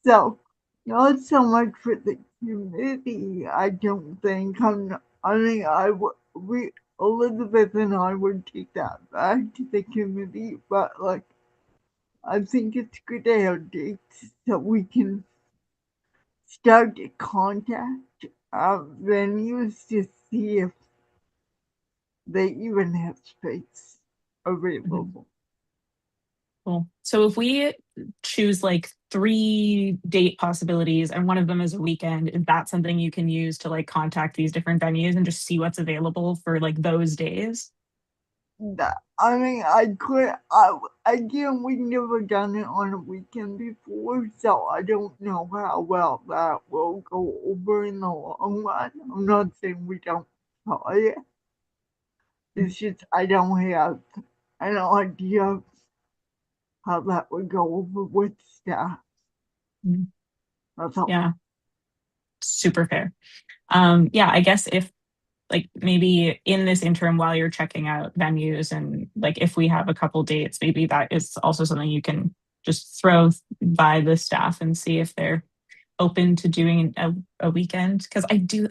So, not so much for the committee, I don't think. Elizabeth and I would take that back to the committee, but like, I think it's good to have dates so we can start to contact venues to see if they even have space available. Cool. So if we choose like 3 date possibilities and one of them is a weekend, is that something you can use to like contact these different venues and just see what's available for like those days? I mean, again, we've never done it on a weekend before, so I don't know how well that will go over in the long run. I'm not saying we don't try it. It's just I don't have an idea of how that would go over with staff. That's all. Yeah. Super fair. Yeah, I guess if like maybe in this interim while you're checking out venues and like if we have a couple dates, maybe that is also something you can just throw by the staff and see if they're open to doing a weekend. Because I do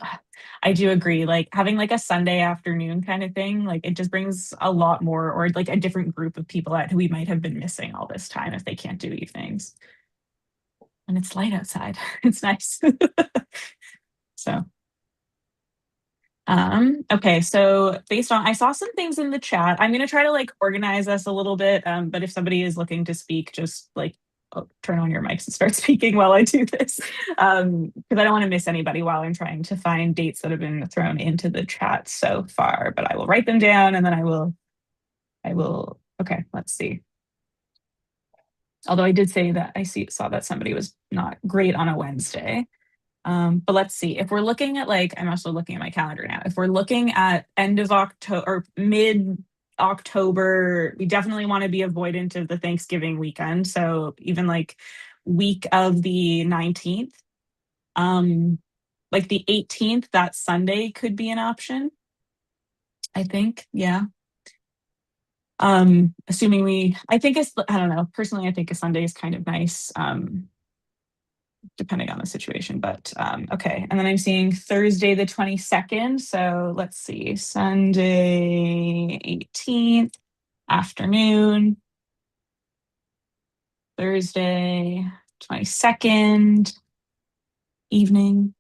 agree, like having like a Sunday afternoon kind of thing, like it just brings a lot more, or like a different group of people out who we might have been missing all this time if they can't do evenings. And it's light outside. It's nice. So okay, so based on, I saw some things in the chat. I'm going to try to like organize us a little bit. But if somebody is looking to speak, just like turn on your mics and start speaking while I do this. Because I don't want to miss anybody while I'm trying to find dates that have been thrown into the chat so far, but I will write them down and then I will, okay, let's see. Although I did say that I saw that somebody was not great on a Wednesday. But let's see, if we're looking at like, I'm also looking at my calendar now. If we're looking at end of October or mid-October, we definitely want to be avoidant of the Thanksgiving weekend. So even like week of the 19th, like the 18th, that Sunday could be an option, I think. Yeah. Assuming I think I don't know, personally, I think a Sunday is kind of nice. Depending on the situation, but okay. And then I'm seeing Thursday the 22nd. So let's see, Sunday 18th afternoon, Thursday 22nd evening.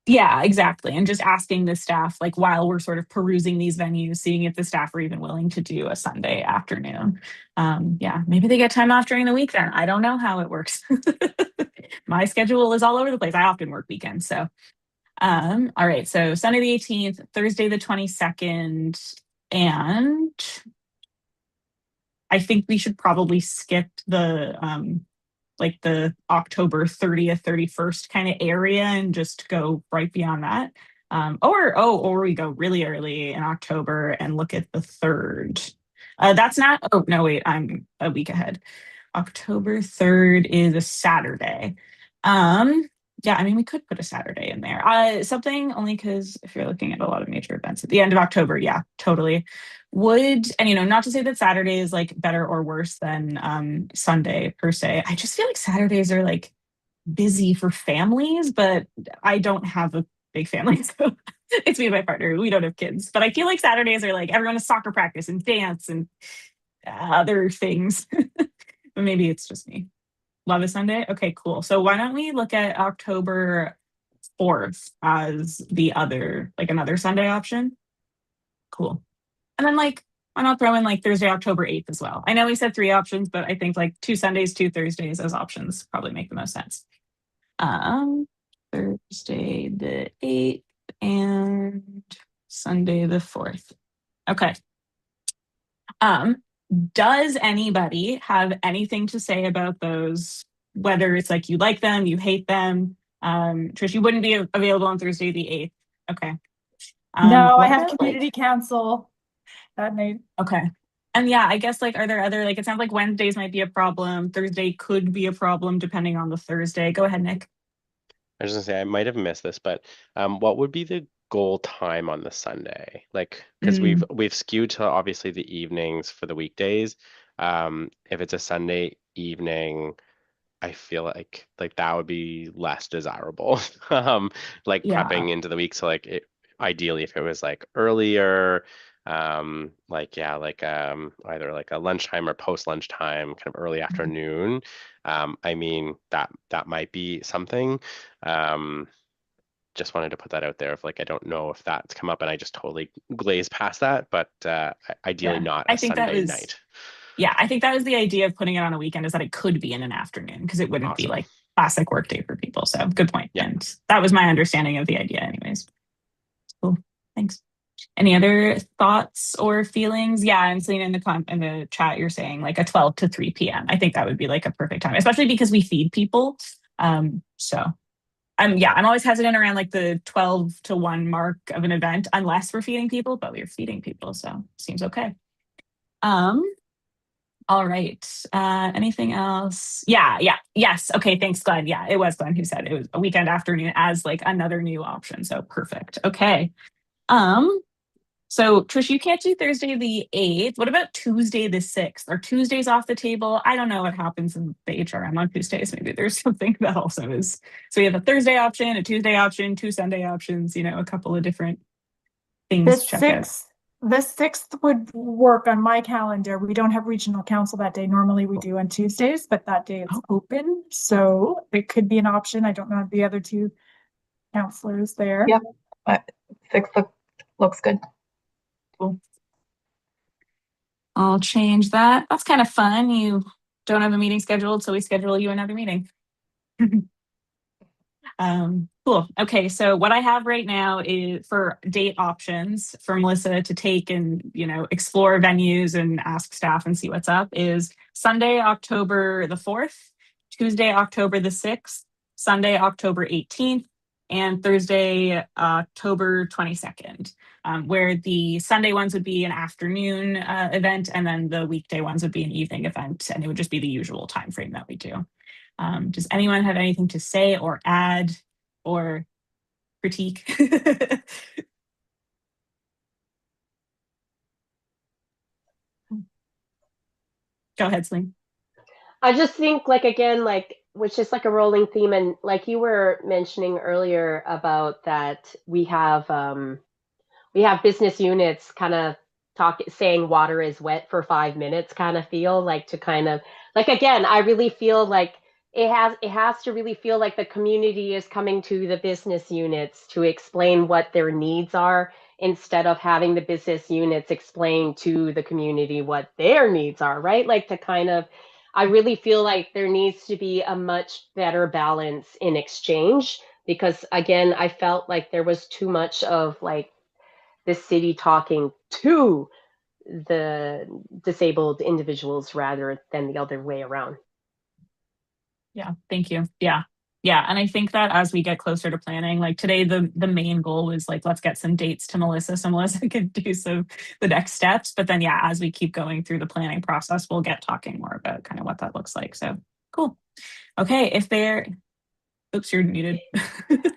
Yeah, exactly. And just asking the staff, like while we're sort of perusing these venues, seeing if the staff are even willing to do a Sunday afternoon. Yeah, maybe they get time off during the week then. I don't know how it works. My schedule is all over the place. I often work weekends. So, all right. So Sunday the 18th, Thursday the 22nd, and I think we should probably skip the like the October 30th, 31st kind of area and just go right beyond that. Or we go really early in October and look at the 3rd. That's not, oh no, wait, I'm a week ahead. October 3rd is a Saturday. Yeah, I mean, we could put a Saturday in there. Something only because if you're looking at a lot of major events at the end of October, yeah, totally. And not to say that Saturday is like better or worse than Sunday per se. I just feel like Saturdays are like busy for families, but I don't have a big family, so it's me and my partner. We don't have kids, but I feel like Saturdays are like everyone has soccer practice and dance and other things. But maybe it's just me. Love a Sunday. Okay, cool. So why don't we look at October 4th as another Sunday option? Cool. And then why not throw in Thursday, October 8th as well? I know we said 3 options, but I think 2 Sundays, 2 Thursdays as options probably make the most sense. Thursday the 8th and Sunday the 4th. Okay. Does anybody have anything to say about those? Whether it's you like them, you hate them. Trish, you wouldn't be available on Thursday the 8th. Okay. No, I what have about, community council that night. Okay. And yeah, I guess are there other it sounds like Wednesdays might be a problem. Thursday could be a problem depending on the Thursday. Go ahead, Nick. I was gonna say I might have missed this, but what would be the goal time on the Sunday? Because we've skewed to obviously the evenings for the weekdays. If it's a Sunday evening, I feel like that would be less desirable. Prepping into the week. So ideally if it was earlier, either a lunchtime or post lunchtime, kind of early afternoon. I mean that might be something. Just wanted to put that out there I don't know if that's come up and I just totally glazed past that, but ideally not a Sunday night. Yeah, I think that was the idea of putting it on a weekend, is that it could be in an afternoon because it wouldn't be classic work day for people. So good point. Yeah. And that was my understanding of the idea anyways. Cool. Thanks. Any other thoughts or feelings? Yeah, I'm seeing in the chat you're saying a 12 to 3 p.m. I think that would be a perfect time, especially because we feed people. I'm always hesitant around the 12 to 1 mark of an event unless we're feeding people, but we're feeding people, so seems okay. All right. Anything else? Yes. Okay. Thanks, Glenn. Yeah, it was Glenn who said it was a weekend afternoon as another new option. So perfect. Okay. So Trish, you can't do Thursday the 8th. What about Tuesday the 6th? Are Tuesdays off the table? I don't know what happens in the HRM on Tuesdays. Maybe there's something that also is. So we have a Thursday option, a Tuesday option, 2 Sunday options, a couple of different things to check out. The 6th would work on my calendar. We don't have regional council that day. Normally we do on Tuesdays, but that day it's open. So it could be an option. I don't know the other 2 counselors there. Yep. 6th looks good. Cool. I'll change that. That's kind of fun. You don't have a meeting scheduled, so we schedule you another meeting. Cool. Okay, so what I have right now is for date options for Melissa to take and explore venues and ask staff and see what's up is Sunday, October the 4th, Tuesday, October the 6th, Sunday, October 18th, and Thursday, October 22nd. Where the Sunday ones would be an afternoon event, and then the weekday ones would be an evening event, and it would just be the usual time frame that we do. Does anyone have anything to say or add or critique? Go ahead, Celine. I just think again, which is a rolling theme, and you were mentioning earlier about that we have business units kind of saying water is wet for 5 minutes kind of feel to kind of again, I really feel it has to really feel like the community is coming to the business units to explain what their needs are, instead of having the business units explain to the community what their needs are, right? To kind of, I really feel like there needs to be a much better balance in exchange, because again, I felt like there was too much of the city talking to the disabled individuals rather than the other way around. Yeah, thank you. Yeah, Yeah, and I think that as we get closer to planning, like today, the main goal was like, let's get some dates to Melissa so Melissa can do some the next steps. But then, yeah, as we keep going through the planning process, we'll get talking more about kind of what that looks like. So cool. Okay, if there, oops, you're muted.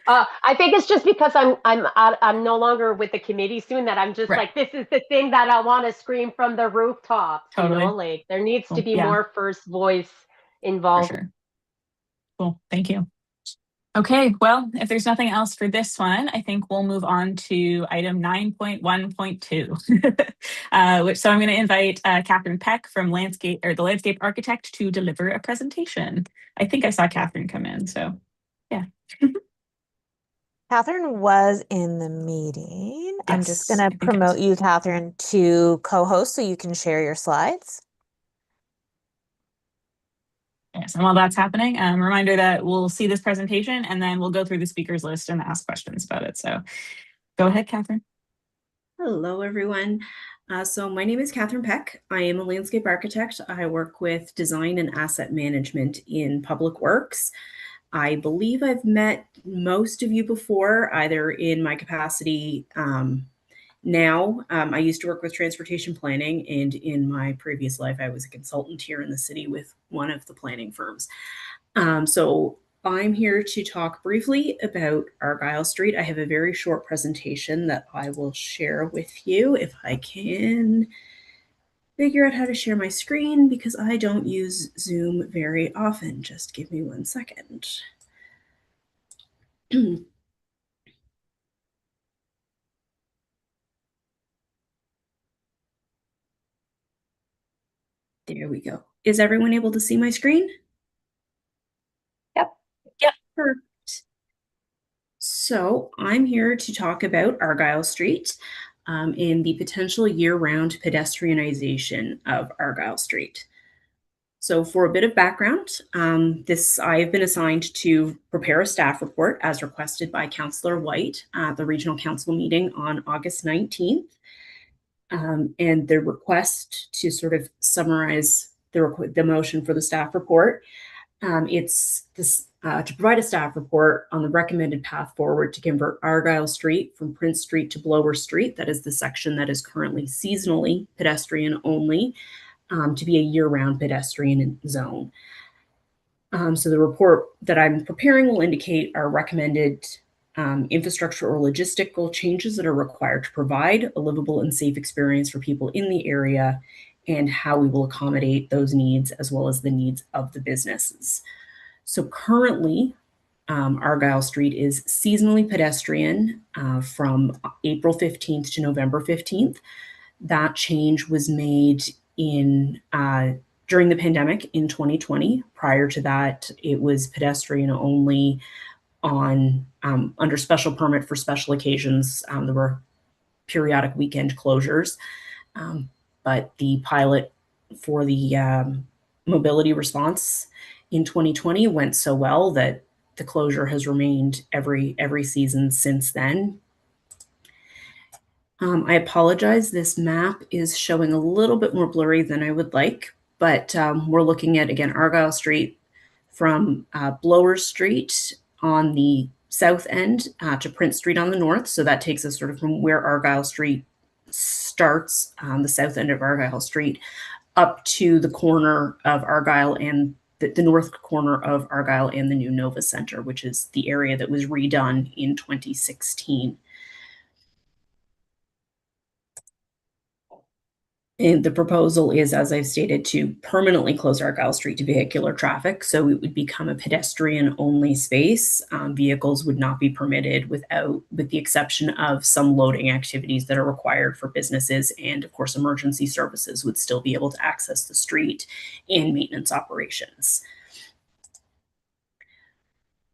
I think it's just because I'm no longer with the committee soon that I'm just Right. like, this is the thing that I want to scream from the rooftops. Totally. You know, like there needs Cool. to be Yeah. more first voice For involved. sure. Cool. Thank you. Okay, well, if there's nothing else for this one, I think we'll move on to item 9.1.2. Which so I'm going to invite Catherine Peck from the Landscape Architect to deliver a presentation. I think I saw Catherine come in, so yeah. Catherine was in the meeting. I'm just Yes, going I to think I promote was. you, Catherine, to co-host so you can share your slides. Yes, and while that's happening, reminder that we'll see this presentation and then we'll go through the speakers list and ask questions about it. So go ahead, Catherine. Hello, everyone. So my name is Catherine Peck. I am a landscape architect. I work with design and asset management in public works. I believe I've met most of you before, either in my capacity now. I used to work with transportation planning, and in my previous life, I was a consultant here in the city with one of the planning firms. So I'm here to talk briefly about Argyle Street. I have a very short presentation that I will share with you if I can figure out how to share my screen, because I don't use Zoom very often. Just give me 1 second. There we go. Is everyone able to see my screen? Yep. Yep. Perfect. So I'm here to talk about Argyle Street and the potential year-round pedestrianization of Argyle Street. So for a bit of background, I've been assigned to prepare a staff report as requested by Councillor White at the Regional Council meeting on August 19th. And the request to sort of summarize the motion for the staff report, it's this to provide a staff report on the recommended path forward to convert Argyle Street from Prince Street to Blower Street, that is the section that is currently seasonally pedestrian only, to be a year-round pedestrian zone. So the report that I'm preparing will indicate our recommended infrastructure or logistical changes that are required to provide a livable and safe experience for people in the area, and how we will accommodate those needs as well as the needs of the businesses. So currently, Argyle Street is seasonally pedestrian from April 15th to November 15th. That change was made during the pandemic in 2020. Prior to that, it was pedestrian only on under special permit for special occasions. There were periodic weekend closures, but the pilot for the mobility response in 2020 went so well that the closure has remained every season since then. I apologize, this map is showing a little bit more blurry than I would like, but we're looking at, again, Argyle Street from Blower Street on the south end to Prince Street on the north. So that takes us sort of from where Argyle Street starts, the south end of Argyle Street, up to the corner of Argyle and the north corner of Argyle and the new Nova Center, which is the area that was redone in 2016. And the proposal is, as I've stated, to permanently close Argyle Street to vehicular traffic. So it would become a pedestrian-only space. Vehicles would not be permitted with the exception of some loading activities that are required for businesses. And of course, emergency services would still be able to access the street and maintenance operations.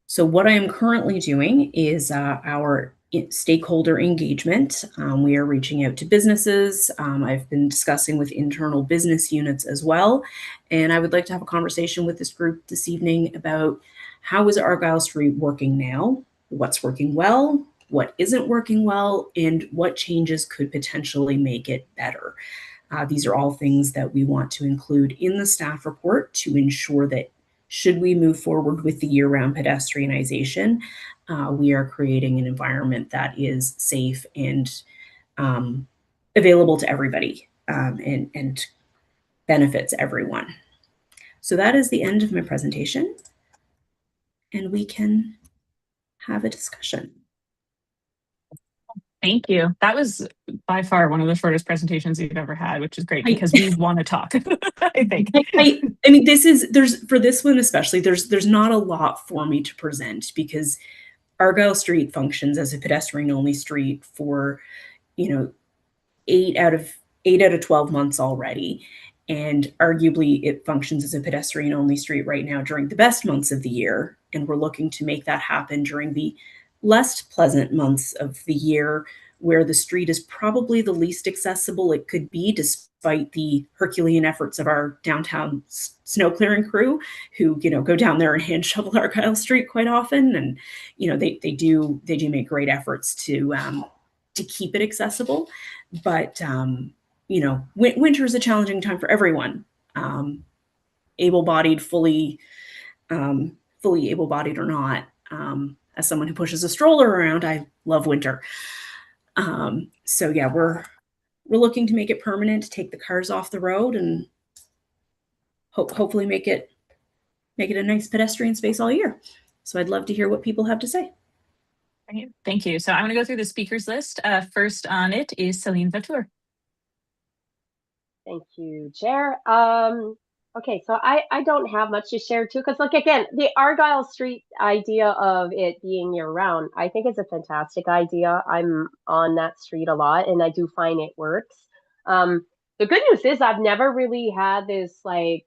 So what I am currently doing is our stakeholder engagement. We are reaching out to businesses. I've been discussing with internal business units as well. And I would like to have a conversation with this group this evening about how is Argyle Street working now, what's working well, what isn't working well, and what changes could potentially make it better. These are all things that we want to include in the staff report to ensure that should we move forward with the year-round pedestrianization, we are creating an environment that is safe and available to everybody, and benefits everyone. So that is the end of my presentation, and we can have a discussion. Thank you. That was by far one of the shortest presentations you've ever had, which is great because we want to talk, I think. I mean, there's for this one especially, there's not a lot for me to present because Argyle Street functions as a pedestrian-only street for, 8 out of 12 months already. And arguably it functions as a pedestrian-only street right now during the best months of the year. And we're looking to make that happen during the less pleasant months of the year, where the street is probably the least accessible it could be, despite the Herculean efforts of our downtown snow clearing crew, who go down there and hand shovel Argyle Street quite often, and they do make great efforts to keep it accessible. But winter is a challenging time for everyone, able-bodied, fully able-bodied or not. As someone who pushes a stroller around, I love winter. So yeah, we're looking to make it permanent, take the cars off the road, and hopefully make it a nice pedestrian space all year. So I'd love to hear what people have to say. Thank you. So I'm going to go through the speakers list. First on it is Celine Vatour. Thank you, Chair. Okay, so I don't have much to share too, because again, the Argyle Street idea of it being year round, I think it's a fantastic idea. I'm on that street a lot and I do find it works. The good news is I've never really had this maybe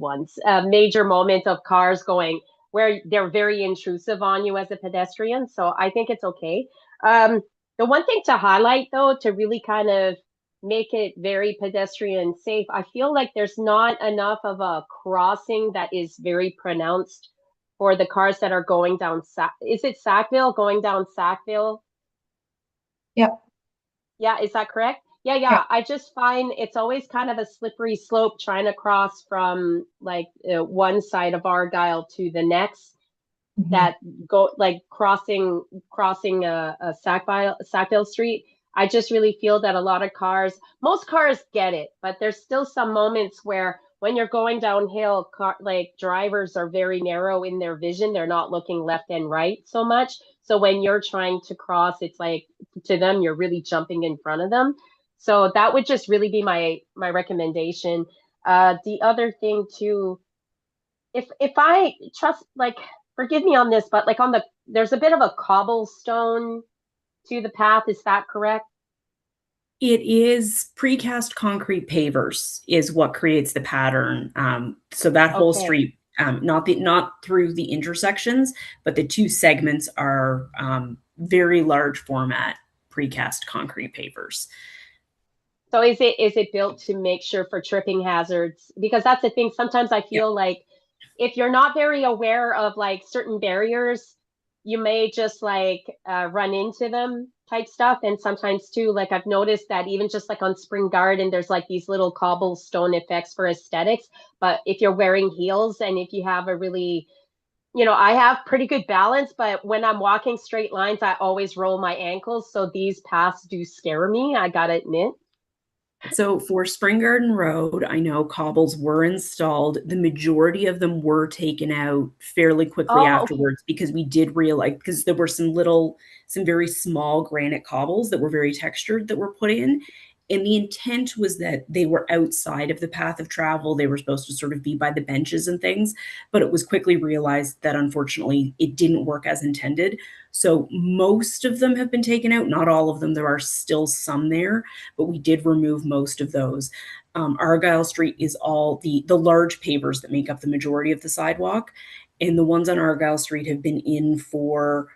once, a major moment of cars going where they're very intrusive on you as a pedestrian. So I think it's okay. The one thing to highlight though, to really kind of make it very pedestrian safe, I feel like there's not enough of a crossing that is very pronounced for the cars that are going down is it Sackville, going down Sackville? Yep. Yeah, is that correct? Yeah. I just find it's always kind of a slippery slope trying to cross from one side of Argyle to the next. Mm-hmm. That go crossing a Sackville Street. I just really feel that a lot of most cars get it, but there's still some moments where when you're going downhill, drivers are very narrow in their vision. They're not looking left and right so much. So when you're trying to cross, it's to them, you're really jumping in front of them. So that would just really be my recommendation. The other thing too, if I trust, forgive me on this, but there's a bit of a cobblestone to the path. Is that correct? It is precast concrete pavers is what creates the pattern. So that whole street, not through the intersections, but the two segments are very large format precast concrete pavers. So is it built to make sure for tripping hazards? Because that's the thing. Sometimes I feel like if you're not very aware of certain barriers, you may just run into them type stuff. And sometimes too, I've noticed that even just on Spring Garden, there's these little cobblestone effects for aesthetics. But if you're wearing heels and if you have a really, I have pretty good balance, but when I'm walking straight lines, I always roll my ankles. So these paths do scare me, I gotta admit. So for Spring Garden Road, I know cobbles were installed. The majority of them were taken out fairly quickly afterwards, because we did realize, because there were some very small granite cobbles that were very textured that were put in. And the intent was that they were outside of the path of travel. They were supposed to sort of be by the benches and things, but it was quickly realized that unfortunately it didn't work as intended. So most of them have been taken out, not all of them. There are still some there, but we did remove most of those. Argyle Street is all the large pavers that make up the majority of the sidewalk. And the ones on Argyle Street have been in for,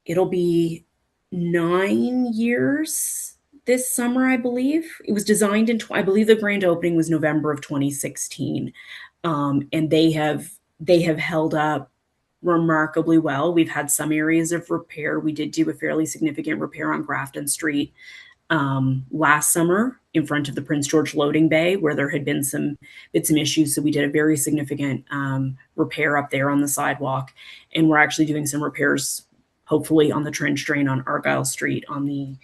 it'll be 9 years this summer, I believe. It was designed I believe the grand opening was November of 2016. And they have held up remarkably well. We've had some areas of repair. We did do a fairly significant repair on Grafton Street last summer in front of the Prince George loading bay, where there had been some issues. So we did a very significant repair up there on the sidewalk, and we're actually doing some repairs, hopefully on the trench drain on Argyle Street on the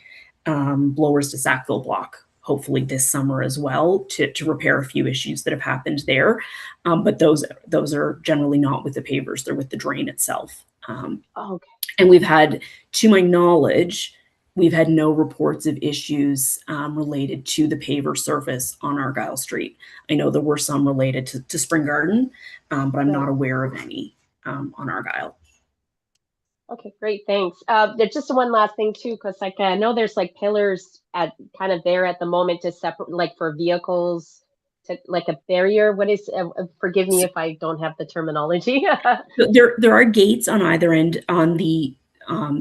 Blowers to Sackville block, hopefully this summer as well, to repair a few issues that have happened there. But those are generally not with the pavers; they're with the drain itself. Okay. And we've had, to my knowledge, we've had no reports of issues related to the paver surface on Argyle Street. I know there were some related to Spring Garden, but I'm not aware of any on Argyle. Okay, great, thanks. There's just one last thing too, because like I know there's like pillars at kind of there at the moment to separate, like for vehicles, to like a barrier. What is? Forgive me if I don't have the terminology. There are gates on either end on the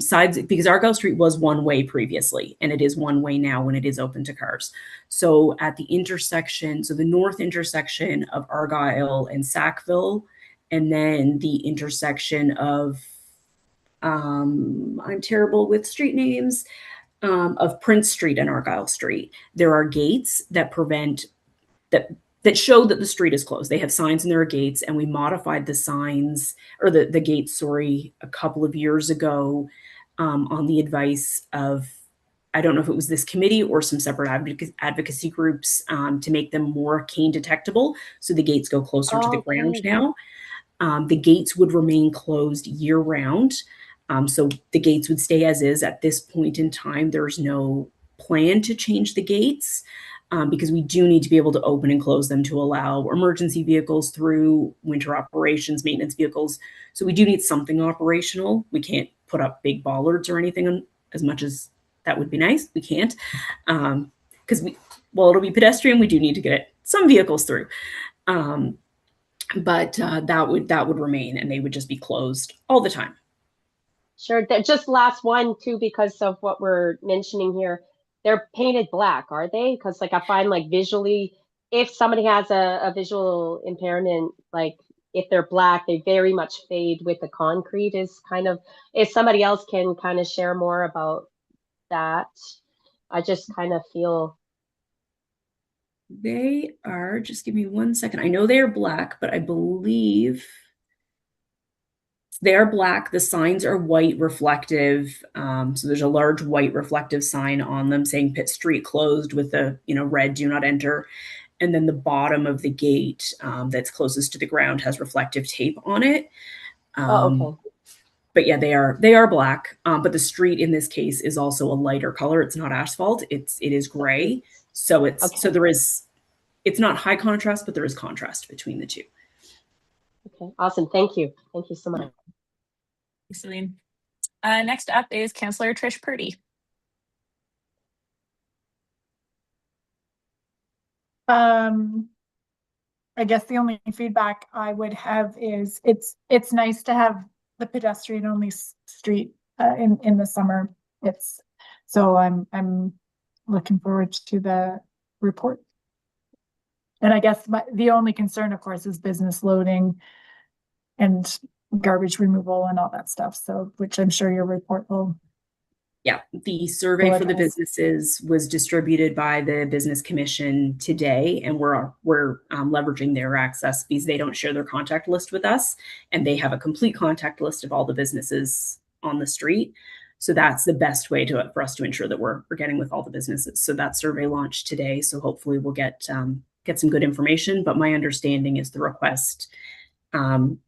sides, because Argyle Street was one way previously, and it is one way now when it is open to cars. So at the intersection, so the north intersection of Argyle and Sackville, and then the intersection of I'm terrible with street names, of Prince Street and Argyle Street. There are gates that prevent that show that the street is closed. They have signs and there are gates, and we modified the signs, or the gates, sorry, a couple of years ago on the advice of, I don't know if it was this committee or some separate advocacy groups, to make them more cane detectable. So the gates go closer to the ground now. The gates would remain closed year round. So the gates would stay as is. At this point in time, there's no plan to change the gates, because we do need to be able to open and close them to allow emergency vehicles through, winter operations, maintenance vehicles. So we do need something operational. We can't put up big bollards or anything, as much as that would be nice. We can't, because while it'll be pedestrian, we do need to get some vehicles through. But that would remain, and they would just be closed all the time. Sure. Just last one too, because of what we're mentioning here. They're painted black, are they? Because like I find like visually, if somebody has a visual impairment, like if they're black, they very much fade with the concrete. Is kind of, if somebody else can kind of share more about that, I just kind of feel. They are, just give me 1 second. I know they are black, but I believe they are black. The signs are white reflective. So there's a large white reflective sign on them saying Pitt Street closed with a red do not enter. And then the bottom of the gate that's closest to the ground has reflective tape on it. Okay. But yeah, they are black. But the street in this case is also a lighter color. It's not asphalt. It is gray. So it's not high contrast, but there is contrast between the two. Okay, awesome. Thank you. Thank you so much. Thanks, Celine. Next up is Councillor Trish Purdy. I guess the only feedback I would have is it's nice to have the pedestrian only street in the summer. So I'm looking forward to the report. And I guess the only concern, of course, is business loading and garbage removal and all that stuff. So, which I'm sure your report will. Yeah, the survey for the businesses was distributed by the Business Commission today, and we're leveraging their access because they don't share their contact list with us, and they have a complete contact list of all the businesses on the street. So that's the best way for us to ensure that we're getting with all the businesses. So that survey launched today. So hopefully we'll get some good information. But my understanding is the request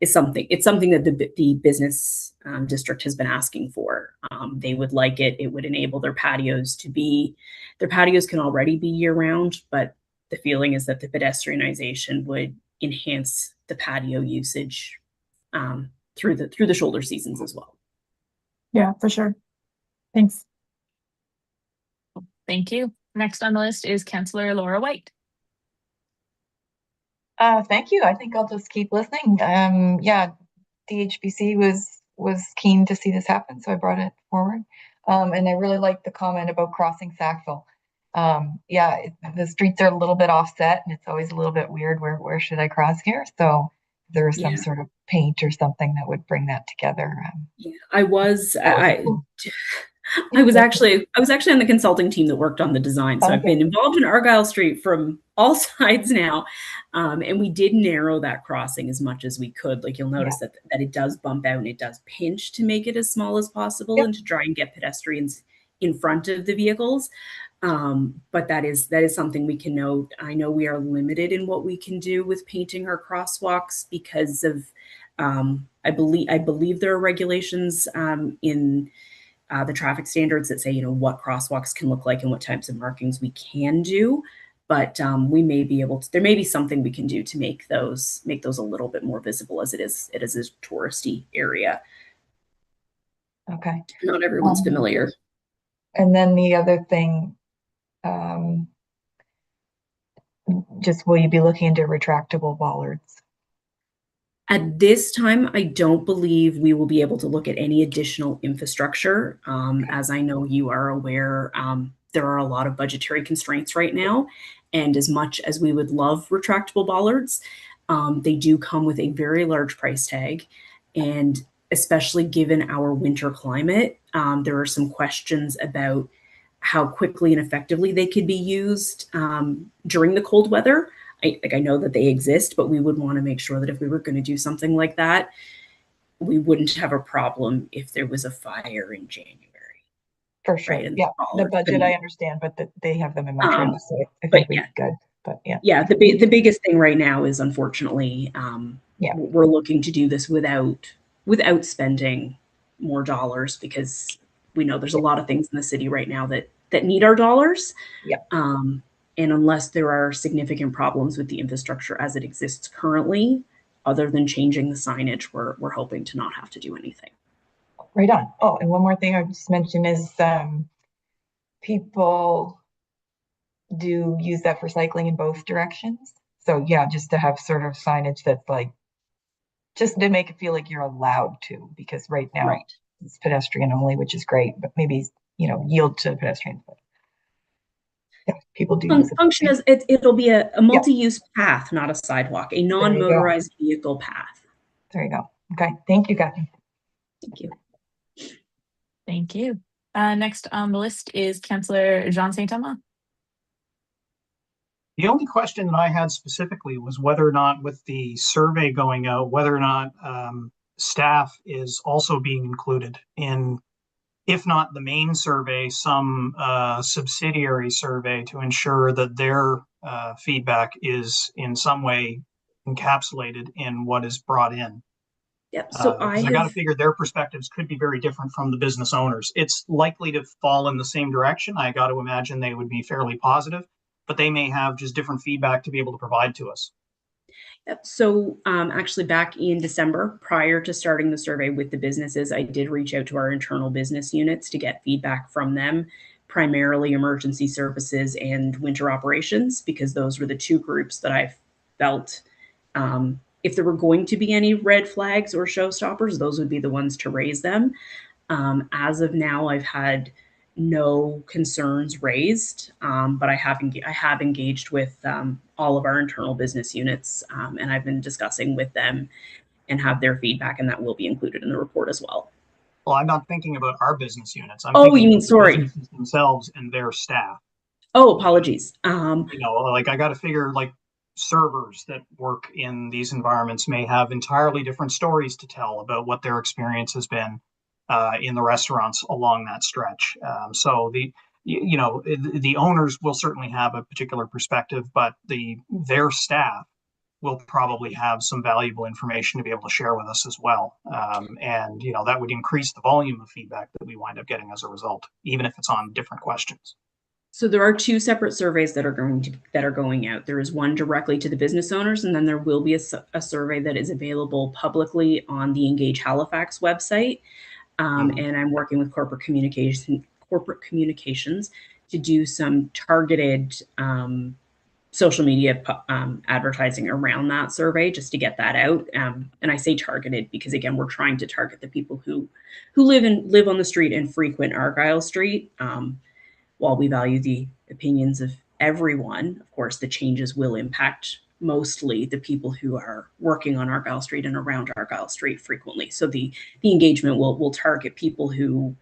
is something that the business district has been asking for. They would like it. It would enable their patios can already be year round, but the feeling is that the pedestrianization would enhance the patio usage through the shoulder seasons as well. Yeah, for sure. Thanks. Thank you. Next on the list is Councillor Laura White. Thank you. I think I'll just keep listening. Yeah, DHBC was keen to see this happen, so I brought it forward. And I really liked the comment about crossing Sackville. Yeah, the streets are a little bit offset, and it's always a little bit weird. Where should I cross here? So if there was some sort of paint or something that would bring that together. Yeah, I was actually on the consulting team that worked on the design. So I've Okay. been involved in Argyle Street from all sides now. And we did narrow that crossing as much as we could. Like you'll notice that it does bump out and it does pinch to make it as small as possible and to try and get pedestrians in front of the vehicles. But that is something we can note. I know we are limited in what we can do with painting our crosswalks because of I believe there are regulations in the traffic standards that say, you know, what crosswalks can look like and what types of markings we can do. But we may be able to, there may be something we can do to make those a little bit more visible as it is a touristy area. Okay. Not everyone's familiar. And then the other thing, just will you be looking into retractable bollards? At this time, I don't believe we will be able to look at any additional infrastructure. As I know you are aware, there are a lot of budgetary constraints right now. And as much as we would love retractable bollards, they do come with a very large price tag. And especially given our winter climate, there are some questions about how quickly and effectively they could be used during the cold weather. I know that they exist, but we would want to make sure that if we were going to do something like that, we wouldn't have a problem if there was a fire in January. For sure. Right? Yeah, the budget I understand, but they have them in Montreal, so I think we're good. But yeah. Yeah, the biggest thing right now is unfortunately, we're looking to do this without spending more dollars because we know there's a lot of things in the city right now that need our dollars. Yeah. And unless there are significant problems with the infrastructure as it exists currently, other than changing the signage, we're hoping to not have to do anything. Right on. Oh, and one more thing I just mentioned is people do use that for cycling in both directions. So yeah, just to have sort of signage that's like, just to make it feel like you're allowed to, because right now it's pedestrian only, which is great, but maybe, you know, yield to pedestrians. But yeah, people do use it. Function as it'll be a multi-use path, not a sidewalk, a non-motorized vehicle path. There you go. Okay. Thank you, Kathy. Thank you. Thank you. Next on the list is Councillor Jean Saint-Amand. The only question that I had specifically was whether or not with the survey going out, whether or not staff is also being included in, if not the main survey, some subsidiary survey to ensure that their feedback is in some way encapsulated in what is brought in. Yep. So I got to figure their perspectives could be very different from the business owners. It's likely to fall in the same direction. I got to imagine they would be fairly positive, but they may have just different feedback to be able to provide to us. Yep. So actually back in December, prior to starting the survey with the businesses, I did reach out to our internal business units to get feedback from them, primarily emergency services and winter operations, because those were the two groups that I felt if there were going to be any red flags or showstoppers, those would be the ones to raise them. As of now, I've had no concerns raised, but I have engaged with all of our internal business units, and I've been discussing with them and have their feedback, and that will be included in the report as well. Well, I'm not thinking about our business units. I'm you thinking mean sorry, themselves and their staff. Oh, apologies. You know, like I got to figure like servers that work in these environments may have entirely different stories to tell about what their experience has been in the restaurants along that stretch. So the owners will certainly have a particular perspective, but their staff will probably have some valuable information to be able to share with us as well. And you know, that would increase the volume of feedback that we wind up getting as a result, even if it's on different questions. So there are two separate surveys that are going out. There is one directly to the business owners, and then there will be a survey that is available publicly on the Engage Halifax website. And I'm working with corporate communications to do some targeted social media advertising around that survey, just to get that out. And I say targeted because again, we're trying to target the people who live on the street and frequent Argyle Street. While we value the opinions of everyone, of course, the changes will impact mostly the people who are working on Argyle Street and around Argyle Street frequently. So the engagement will target people who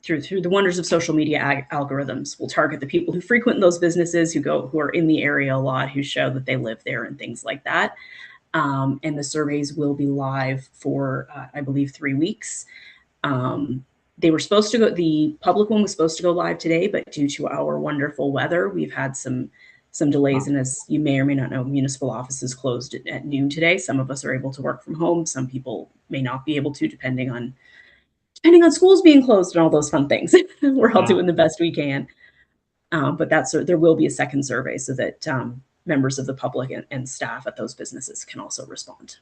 through the wonders of social media algorithms, will target the people who frequent those businesses, who are in the area a lot, who show that they live there and things like that. And the surveys will be live for, I believe, 3 weeks. They were supposed to go, the public one was supposed to go live today, but due to our wonderful weather, we've had some delays. And as you may or may not know, municipal offices closed at noon today. Some of us are able to work from home. Some people may not be able to, depending on schools being closed and all those fun things. We're all doing the best we can. But there will be a second survey so that members of the public and staff at those businesses can also respond.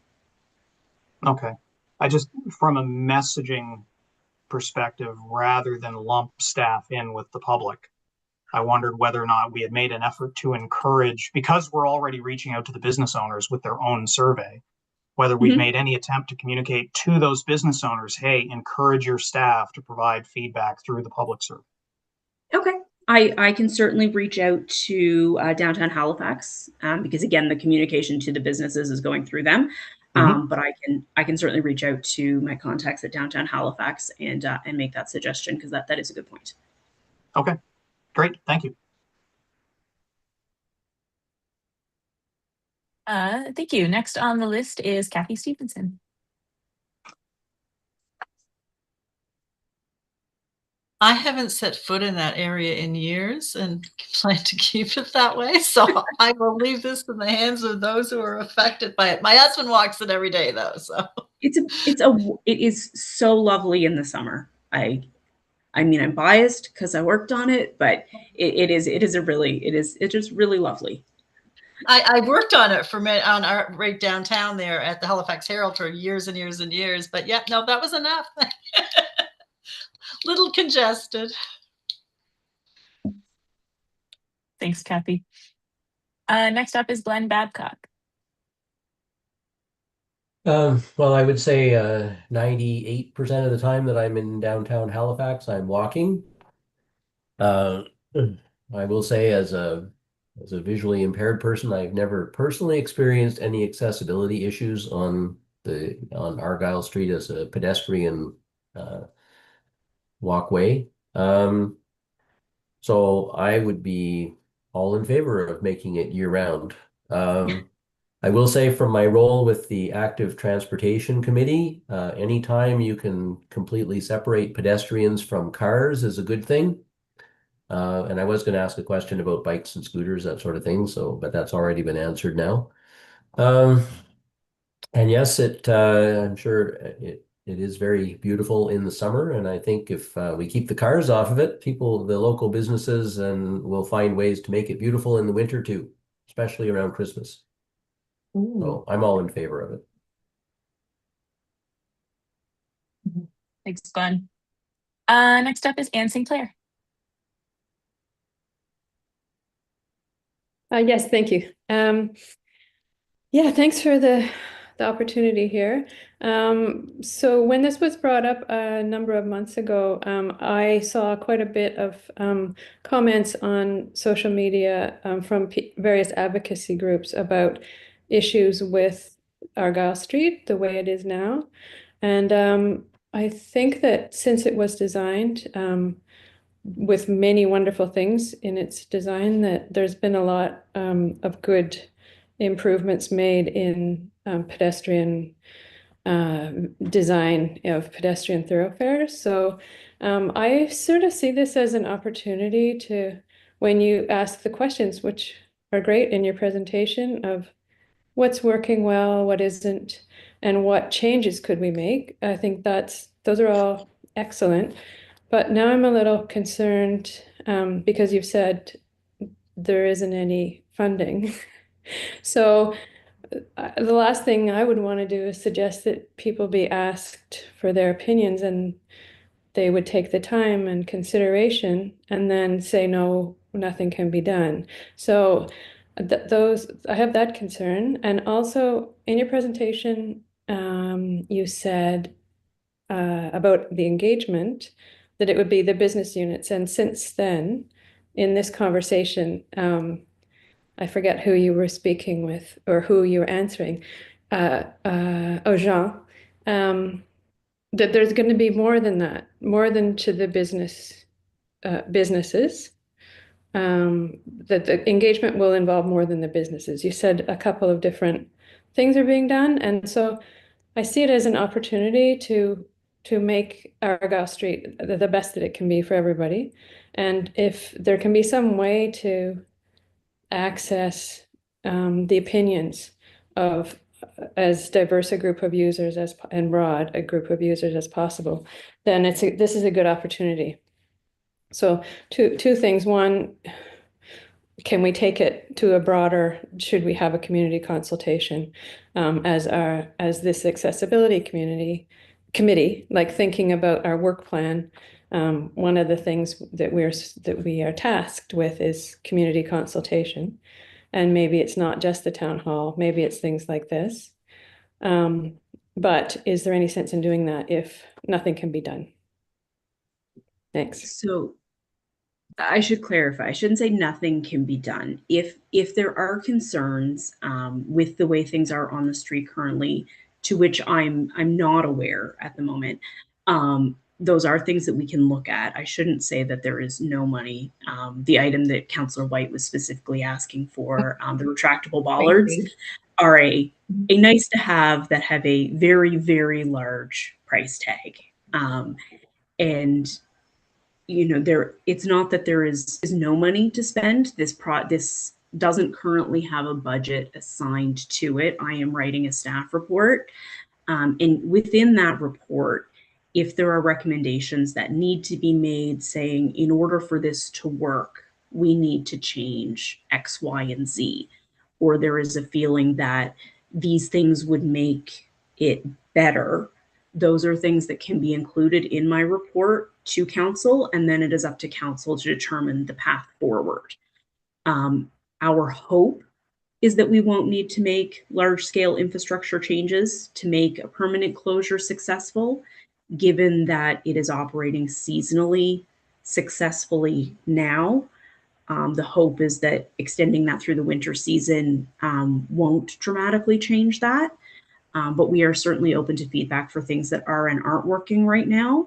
Okay. I just, from a messaging perspective, rather than lump staff in with the public, I wondered whether or not we had made an effort to encourage, because we're already reaching out to the business owners with their own survey, whether we've made any attempt to communicate to those business owners, hey, encourage your staff to provide feedback through the public survey. Okay. I can certainly reach out to downtown Halifax because, again, the communication to the businesses is going through them. But I can certainly reach out to my contacts at downtown Halifax and make that suggestion, because that is a good point. Okay, great, thank you. Thank you. Next on the list is Kathy Stevenson. I haven't set foot in that area in years and plan to keep it that way. So I will leave this in the hands of those who are affected by it. My husband walks it every day though. So it is so lovely in the summer. I mean, I'm biased because I worked on it, but it is just really lovely. I worked on it on our right downtown there at the Halifax Herald for years and years and years. But yeah, no, that was enough. Little congested. Thanks, Kathy. Next up is Glenn Babcock. Well, I would say 98% of the time that I'm in downtown Halifax, I'm walking. I will say, as a visually impaired person, I've never personally experienced any accessibility issues on Argyle Street as a pedestrian walkway. So I would be all in favor of making it year-round. I will say, from my role with the Active Transportation Committee, anytime you can completely separate pedestrians from cars is a good thing. And I was going to ask a question about bikes and scooters, that sort of thing, but that's already been answered now. And yes, I'm sure it is very beautiful in the summer, and I think if we keep the cars off of it, the local businesses, will find ways to make it beautiful in the winter too, especially around Christmas. So I'm all in favor of it. Thanks, Glenn. Next up is Anne St. Clair. Yes, thank you. Yeah, thanks for the opportunity here. So when this was brought up a number of months ago, I saw quite a bit of comments on social media from various advocacy groups about issues with Argyle Street the way it is now. And I think that since it was designed with many wonderful things in its design, that there's been a lot of good improvements made in pedestrian design of pedestrian thoroughfares. So I sort of see this as an opportunity to, when you ask the questions, which are great in your presentation, of what's working well, what isn't, and what changes could we make. I think those are all excellent. But now I'm a little concerned because you've said there isn't any funding. So the last thing I would want to do is suggest that people be asked for their opinions and they would take the time and consideration and then say, no, nothing can be done. So I have that concern. And also in your presentation, you said about the engagement, that it would be the business units. And since then, in this conversation, I forget who you were speaking with or who you were answering, Jean. that there's going to be more than that, more than to the businesses. That the engagement will involve more than the businesses. You said a couple of different things are being done, and so I see it as an opportunity to make Argyle Street the best that it can be for everybody. And if there can be some way to access the opinions of as diverse a group of users as and broad a group of users as possible, then this is a good opportunity. So two things. One, can we take it to a broader, should we have a community consultation as this accessibility committee, like thinking about our work plan? One of the things that we are tasked with is community consultation. And maybe it's not just the town hall, maybe it's things like this. But is there any sense in doing that if nothing can be done? Thanks. So I should clarify. I shouldn't say nothing can be done. If there are concerns with the way things are on the street currently, to which I'm not aware at the moment, those are things that we can look at. I shouldn't say that there is no money. The item that Councillor White was specifically asking for, the retractable bollards, are a nice to have that have a very, very large price tag. And you know, it's not that there is no money to spend. This doesn't currently have a budget assigned to it. I am writing a staff report. And within that report, if there are recommendations that need to be made saying, in order for this to work, we need to change X, Y, and Z, or there is a feeling that these things would make it better, those are things that can be included in my report to council, and then it is up to council to determine the path forward. Our hope is that we won't need to make large-scale infrastructure changes to make a permanent closure successful, given that it is operating seasonally successfully now. The hope is that extending that through the winter season won't dramatically change that. But we are certainly open to feedback for things that are and aren't working right now.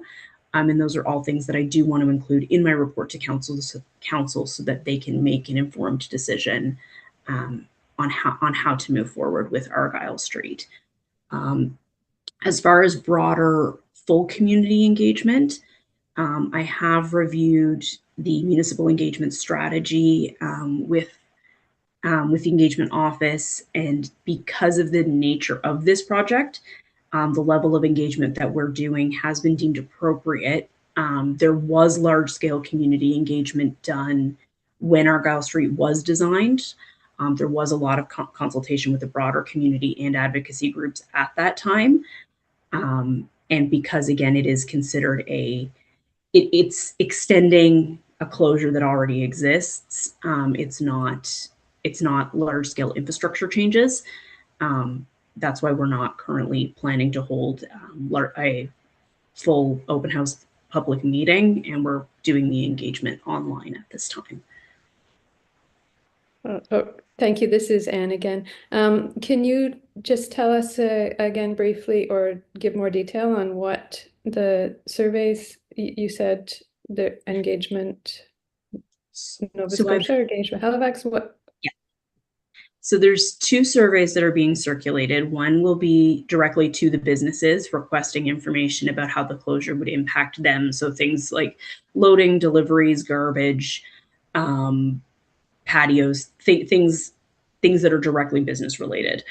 And those are all things that I do want to include in my report to council so that they can make an informed decision on how to move forward with Argyle Street. As far as broader full community engagement, I have reviewed the municipal engagement strategy with the engagement office, and because of the nature of this project, the level of engagement that we're doing has been deemed appropriate. There was large-scale community engagement done when Argyle Street was designed. There was a lot of consultation with the broader community and advocacy groups at that time. And because, again, it is considered it's extending a closure that already exists. It's not large-scale infrastructure changes. That's why we're not currently planning to hold a full open house public meeting, and we're doing the engagement online at this time. Thank you. This is Anne again. Can you just tell us again briefly or give more detail on what the surveys you said, the engagement Nova Scotia, engagement Halifax, what? Yeah. So there's two surveys that are being circulated. One will be directly to the businesses requesting information about how the closure would impact them. So things like loading, deliveries, garbage, patios, things that are directly business related.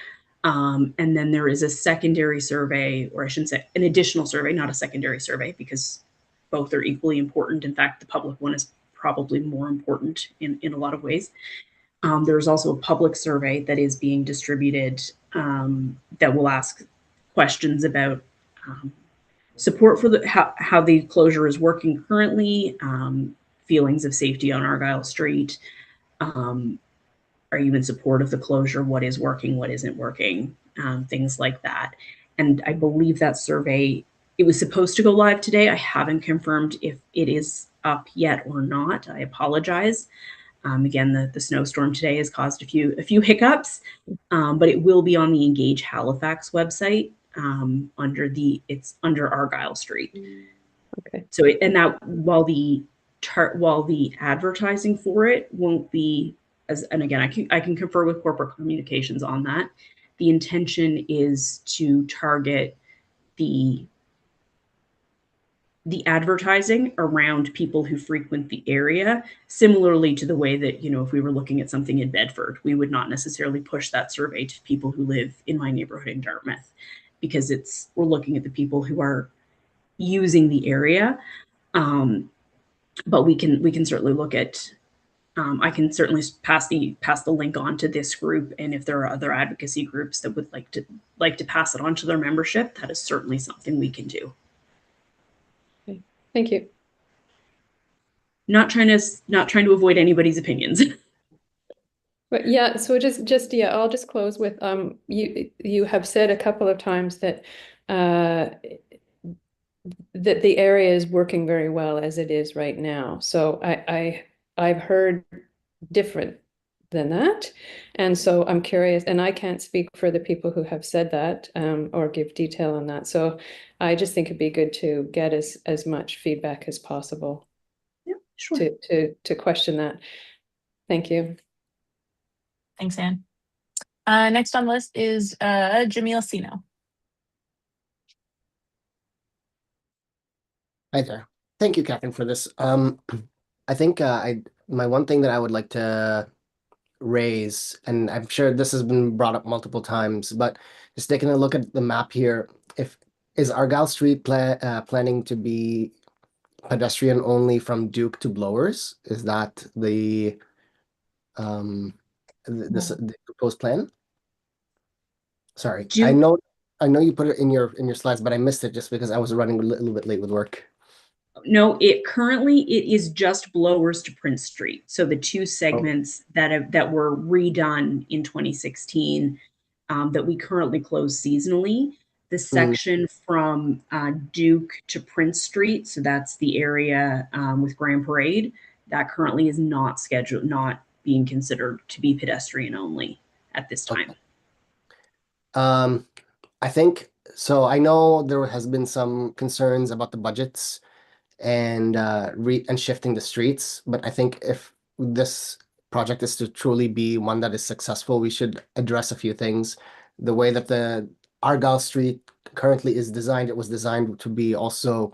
And then there is a secondary survey, or I shouldn't say an additional survey, not a secondary survey, because both are equally important. In fact, the public one is probably more important in a lot of ways. There's also a public survey that is being distributed that will ask questions about support for how the closure is working currently, feelings of safety on Argyle Street. Are you in support of the closure? What is working? What isn't working? Things like that. And I believe that survey, it was supposed to go live today. I haven't confirmed if it is up yet or not. I apologize. Again, the snowstorm today has caused a few hiccups, but it will be on the Engage Halifax website it's under Argyle Street. Okay. So while the advertising for it won't be and again, I can confer with corporate communications on that. The intention is to target the advertising around people who frequent the area, similarly to the way that, if we were looking at something in Bedford, we would not necessarily push that survey to people who live in my neighborhood in Dartmouth, because we're looking at the people who are using the area. But we can certainly look at, I can certainly pass the link on to this group, and if there are other advocacy groups that would like to pass it on to their membership, that is certainly something we can do. Okay. Thank you. Not trying to avoid anybody's opinions. But yeah, so yeah, I'll just close with you have said a couple of times that that the area is working very well as it is right now. So I've heard different than that. And so I'm curious, and I can't speak for the people who have said that or give detail on that. So I just think it'd be good to get as much feedback as possible. Yeah, sure. To question that. Thank you. Thanks, Anne. Next on the list is Jamil Sino. Hi there. Thank you, Catherine, for this. I think my one thing that I would like to raise, and I'm sure this has been brought up multiple times, but just taking a look at the map here, is Argyle Street planning to be pedestrian only from Duke to Blowers? Is that the proposed plan? Sorry, I know you put it in your slides, but I missed it just because I was running a little bit late with work. No, currently it is just Blowers to Prince Street. So the two segments that were redone in 2016 that we currently close seasonally. The section from Duke to Prince Street, so that's the area with Grand Parade, that currently is not being considered to be pedestrian only at this time. I think so. I know there has been some concerns about the budgets and shifting the streets, but I think if this project is to truly be one that is successful, we should address a few things. The way that the Argyle Street currently is designed, it was designed to be also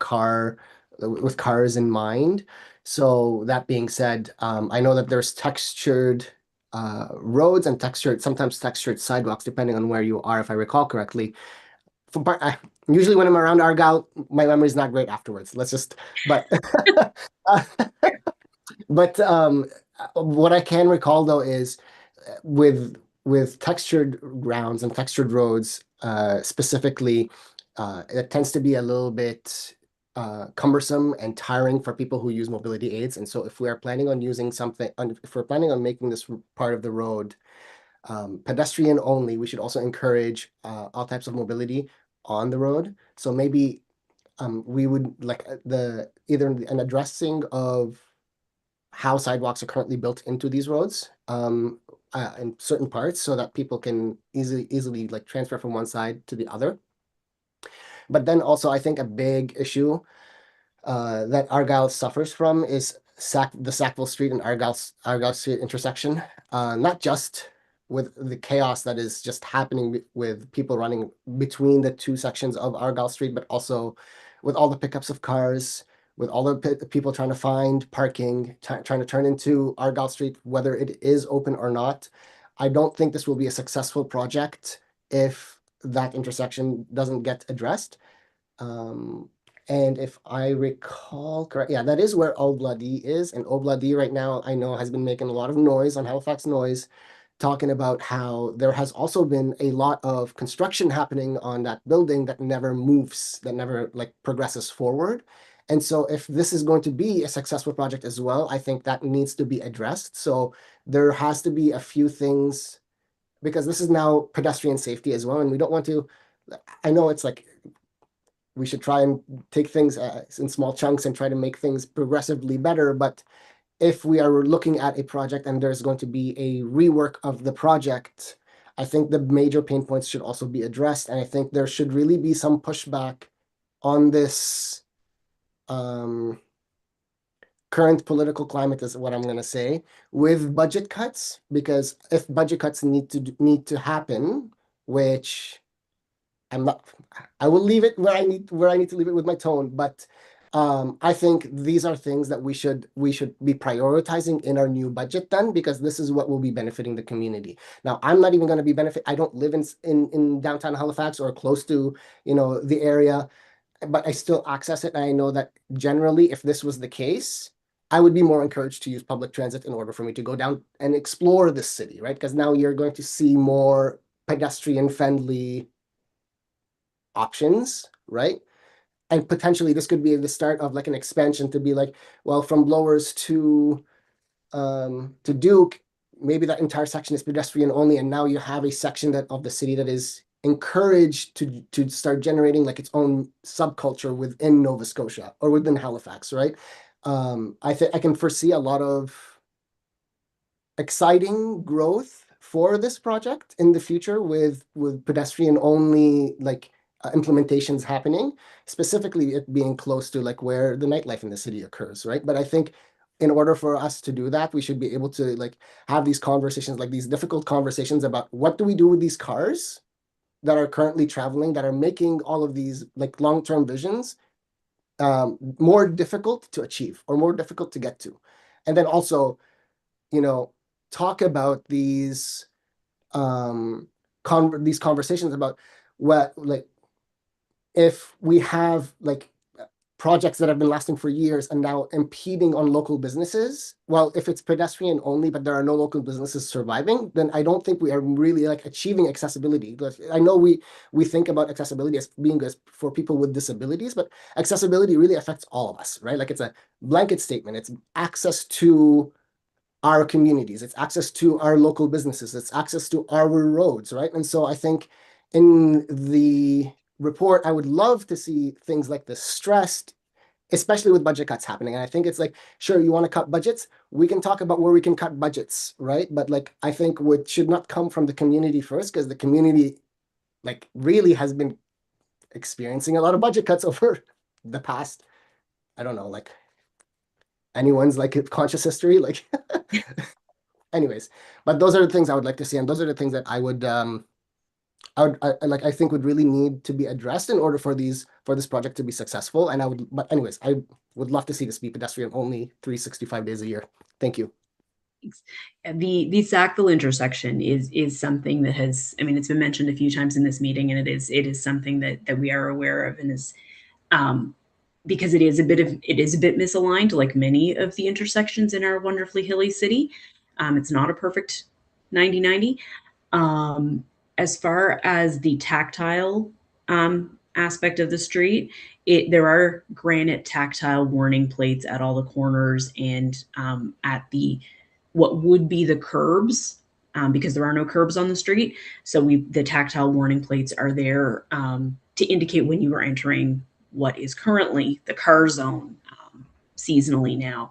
with cars in mind. So that being said, I know that there's textured roads and sometimes textured sidewalks, depending on where you are, if I recall correctly. Usually when I'm around Argyle, my memory is not great afterwards. But what I can recall though is with textured grounds and textured roads, specifically, it tends to be a little bit cumbersome and tiring for people who use mobility aids. And so if we are planning on if we're planning on making this part of the road pedestrian only, we should also encourage all types of mobility on the road. So maybe we would like either an addressing of how sidewalks are currently built into these roads in certain parts, so that people can easily like transfer from one side to the other. But then also, I think a big issue that Argyle suffers from is the Sackville Street and Argyle Street intersection. Not just with the chaos that is just happening with people running between the two sections of Argyle Street, but also with all the pickups of cars, with all the people trying to find parking, trying to turn into Argyle Street, whether it is open or not. I don't think this will be a successful project if that intersection doesn't get addressed. And if I recall correct, yeah, that is where Obladi is. And Obladi right now, I know, has been making a lot of noise on Halifax Noise, talking about how there has also been a lot of construction happening on that building that never moves, that never like progresses forward. And so if this is going to be a successful project as well, I think that needs to be addressed. So there has to be a few things, because this is now pedestrian safety as well. And we don't want to, I know it's like, we should try and take things in small chunks and try to make things progressively better. But if we are looking at a project and there's going to be a rework of the project, I think the major pain points should also be addressed. And I think there should really be some pushback on this current political climate, is what I'm going to say, with budget cuts, because if budget cuts need to happen, which I will leave it where I need to leave it with my tone, but I think these are things that we should be prioritizing in our new budget then, because this is what will be benefiting the community. Now, I'm not even going to be I don't live in downtown Halifax or close to, the area, but I still access it. And I know that generally, if this was the case, I would be more encouraged to use public transit in order for me to go down and explore the city, right? Because now you're going to see more pedestrian-friendly options, right? And potentially this could be the start of like an expansion to be like, well, from Blowers to Duke, maybe that entire section is pedestrian only, and now you have a section of the city that is encouraged to start generating like its own subculture within Nova Scotia or within Halifax, right? I think I can foresee a lot of exciting growth for this project in the future with pedestrian only implementations happening, specifically it being close to like where the nightlife in the city occurs, right? But I think in order for us to do that, we should be able to like have these conversations, like these difficult conversations about what do we do with these cars that are currently traveling, that are making all of these like long-term visions more difficult to achieve or more difficult to get to. And then also, talk about these these conversations about what, like, if we have like projects that have been lasting for years and now impeding on local businesses, well, if it's pedestrian only, but there are no local businesses surviving, then I don't think we are really like achieving accessibility. I know we think about accessibility as being good for people with disabilities, but accessibility really affects all of us, right? Like it's a blanket statement. It's access to our communities, it's access to our local businesses, it's access to our roads, right? And so I think in the report, I would love to see things like this stressed, especially with budget cuts happening. And I think it's like, sure, you want to cut budgets, we can talk about where we can cut budgets, right? But like, I think what should not come from the community first, because the community like really has been experiencing a lot of budget cuts over the past, I don't know, like anyone's like conscious history, like anyways, but those are the things I would like to see. And those are the things that I think would really need to be addressed in order for this project to be successful. And but anyways, I would love to see this be pedestrian only 365 days a year. Thank you. Thanks. The Sackville intersection is something that has, I mean, it's been mentioned a few times in this meeting, and it is something that we are aware of, and is because it is a bit misaligned, like many of the intersections in our wonderfully hilly city. It's not a perfect 90-90. As far as the tactile aspect of the street, there are granite tactile warning plates at all the corners and at what would be the curbs, because there are no curbs on the street. So the tactile warning plates are there to indicate when you are entering what is currently the car zone seasonally now.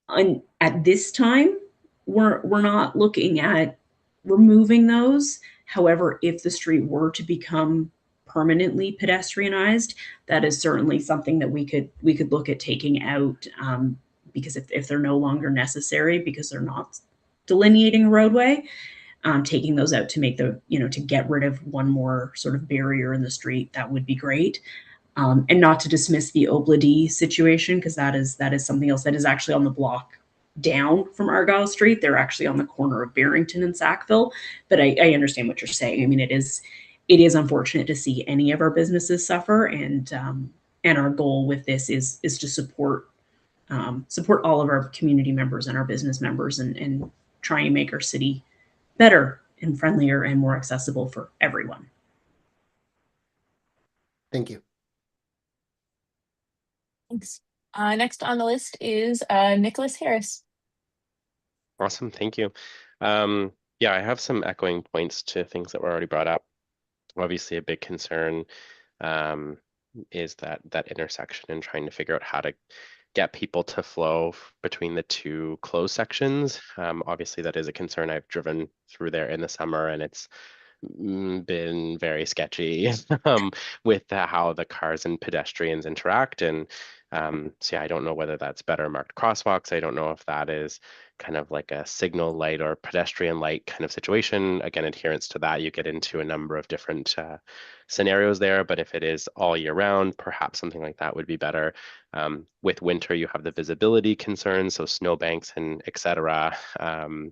And at this time, we're not looking at removing those. However, if the street were to become permanently pedestrianized, that is certainly something that we could look at taking out, because if they're no longer necessary because they're not delineating a roadway, taking those out to make to get rid of one more sort of barrier in the street, that would be great. And not to dismiss the Obladi situation, because that is something else that is actually on the block down from Argyle Street. They're actually on the corner of Barrington and Sackville. But I understand what you're saying. I mean, it is unfortunate to see any of our businesses suffer, and our goal with this is to support all of our community members and our business members, and try and make our city better and friendlier and more accessible for everyone. Thank you. Thanks. Next on the list is Nicholas Harris. Awesome, thank you. Yeah, I have some echoing points to things that were already brought up. Obviously, a big concern is that intersection and trying to figure out how to get people to flow between the two closed sections. Obviously, that is a concern. I've driven through there in the summer, and it's been very sketchy with how the cars and pedestrians interact. And so yeah, I don't know whether that's better marked crosswalks. I don't know if that is kind of like a signal light or pedestrian light kind of situation. Again, adherence to that, you get into a number of different scenarios there. But if it is all year round, perhaps something like that would be better. With winter, you have the visibility concerns, so snowbanks and etc.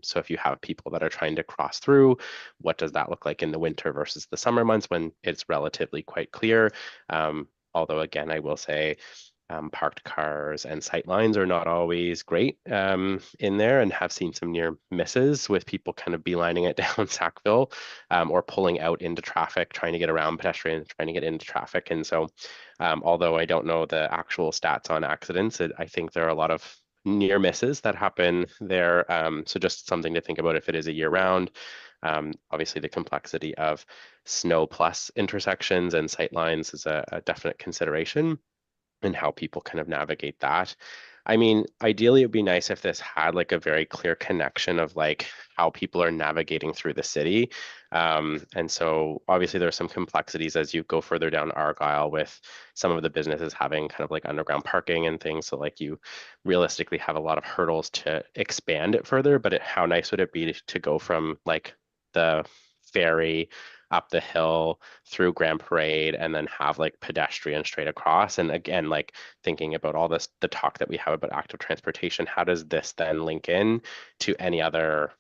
So if you have people that are trying to cross through, what does that look like in the winter versus the summer months when it's relatively quite clear? Although again, I will say parked cars and sight lines are not always great in there, and have seen some near misses with people kind of beelining it down Sackville or pulling out into traffic, trying to get around pedestrians, trying to get into traffic. And so although I don't know the actual stats on accidents, I think there are a lot of near misses that happen there. So just something to think about if it is a year round. Obviously, the complexity of snow plus intersections and sight lines is a definite consideration, and how people kind of navigate that. I mean, ideally, it'd be nice if this had like a very clear connection of like how people are navigating through the city. And so obviously there's some complexities as you go further down Argyle with some of the businesses having kind of like underground parking and things. So like you realistically have a lot of hurdles to expand it further, but how nice would it be to go from like the ferry up the hill through Grand Parade and then have like pedestrian straight across? And again, like thinking about all this, the talk that we have about active transportation, how does this then link in to any other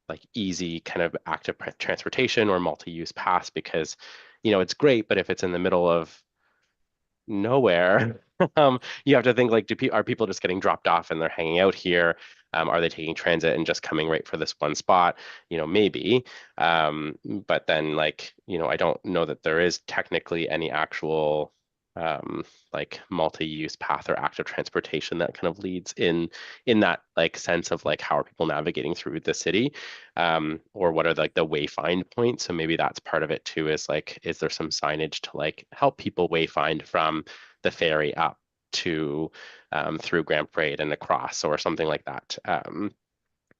like easy kind of active transportation or multi-use paths? Because, you know, it's great, but if it's in the middle of nowhere, you have to think like, are people just getting dropped off and they're hanging out here? Are they taking transit and just coming right for this one spot? You know, maybe. But then like, you know, I don't know that there is technically any actual like multi-use path or active transportation that kind of leads in that like sense of like how are people navigating through the city, or what are like the wayfind points. So maybe that's part of it too, is like, is there some signage to like help people wayfind from the ferry up to through Grand Parade and across or something like that.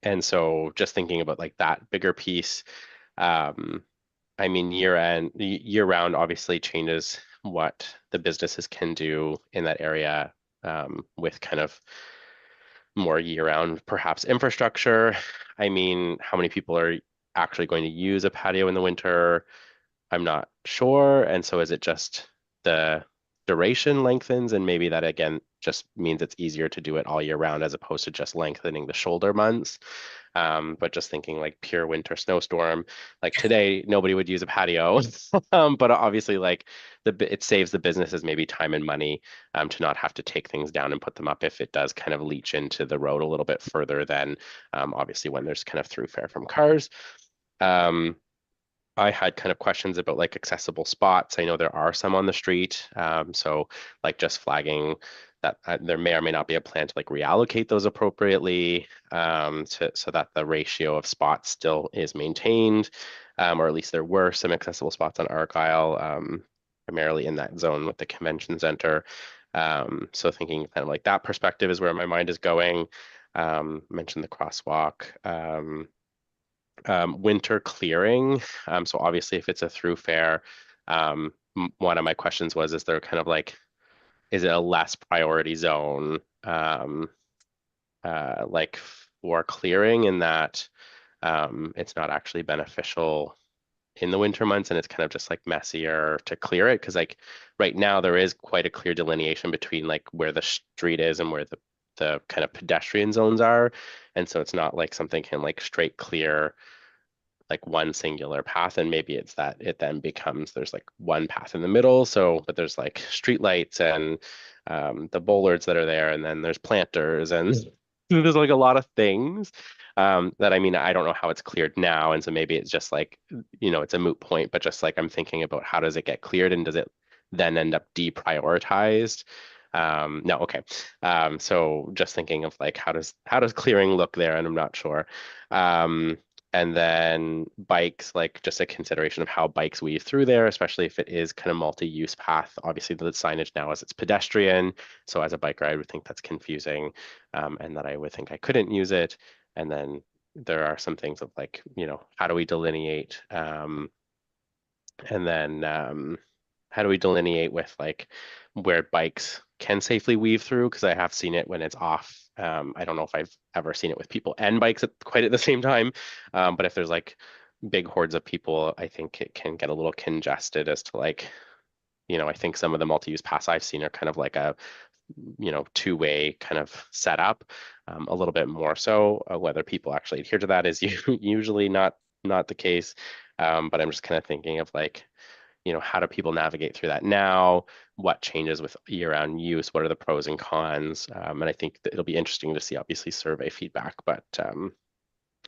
And so just thinking about like that bigger piece. I mean, year round obviously changes what the businesses can do in that area, with kind of more year round perhaps infrastructure. I mean, how many people are actually going to use a patio in the winter? I'm not sure. And so is it just the duration lengthens, and maybe that again just means it's easier to do it all year round as opposed to just lengthening the shoulder months. But just thinking like pure winter snowstorm, like today, nobody would use a patio. But obviously like it saves the businesses maybe time and money to not have to take things down and put them up if it does kind of leach into the road a little bit further than obviously when there's kind of through fare from cars. I had kind of questions about like accessible spots. I know there are some on the street. So like just flagging that there may or may not be a plan to like reallocate those appropriately, so that the ratio of spots still is maintained, or at least there were some accessible spots on Argyle, primarily in that zone with the convention center. So thinking kind of like that perspective is where my mind is going. Mentioned the crosswalk. Winter clearing. So obviously if it's a through fare, one of my questions was, is there kind of like, is it a less priority zone like for clearing, in that it's not actually beneficial in the winter months and it's kind of just like messier to clear it? Because like right now there is quite a clear delineation between like where the street is and where the kind of pedestrian zones are. And so it's not like something can like straight clear like one singular path, and maybe it's that it then becomes there's like one path in the middle. So but there's like street lights and the bollards that are there, and then there's planters, and there's like a lot of things that, I mean, I don't know how it's cleared now, and so maybe it's just like, you know, it's a moot point, but just like I'm thinking about how does it get cleared, and does it then end up deprioritized? No, okay. So just thinking of like how does clearing look there, and I'm not sure. And then bikes, like just a consideration of how bikes weave through there, especially if it is kind of multi-use path. Obviously, the signage now is it's pedestrian. So as a biker, I would think that's confusing, and that I would think I couldn't use it. And then there are some things of like, how do we delineate? And then how do we delineate with like where bikes can safely weave through? Because I have seen it when it's off. I don't know if I've ever seen it with people and bikes quite at the same time. But if there's like big hordes of people, I think it can get a little congested as to like, I think some of the multi-use paths I've seen are kind of like a, two-way kind of setup, a little bit more so. Whether people actually adhere to that is usually not the case. But I'm just kind of thinking of like, how do people navigate through that now? What changes with year-round use? What are the pros and cons? And I think that it'll be interesting to see, obviously, survey feedback, but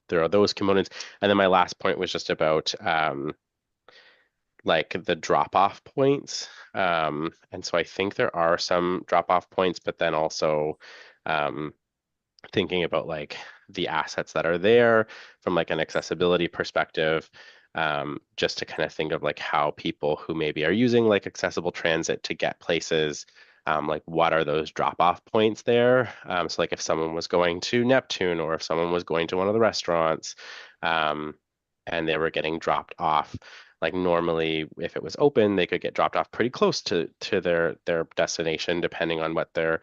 there are those components. And then my last point was just about like the drop-off points. And so I think there are some drop-off points, but then also thinking about like the assets that are there from like an accessibility perspective. Just to kind of think of like how people who maybe are using like accessible transit to get places, like what are those drop-off points there? So like if someone was going to Neptune or if someone was going to one of the restaurants, and they were getting dropped off, like normally if it was open, they could get dropped off pretty close to their destination, depending on what their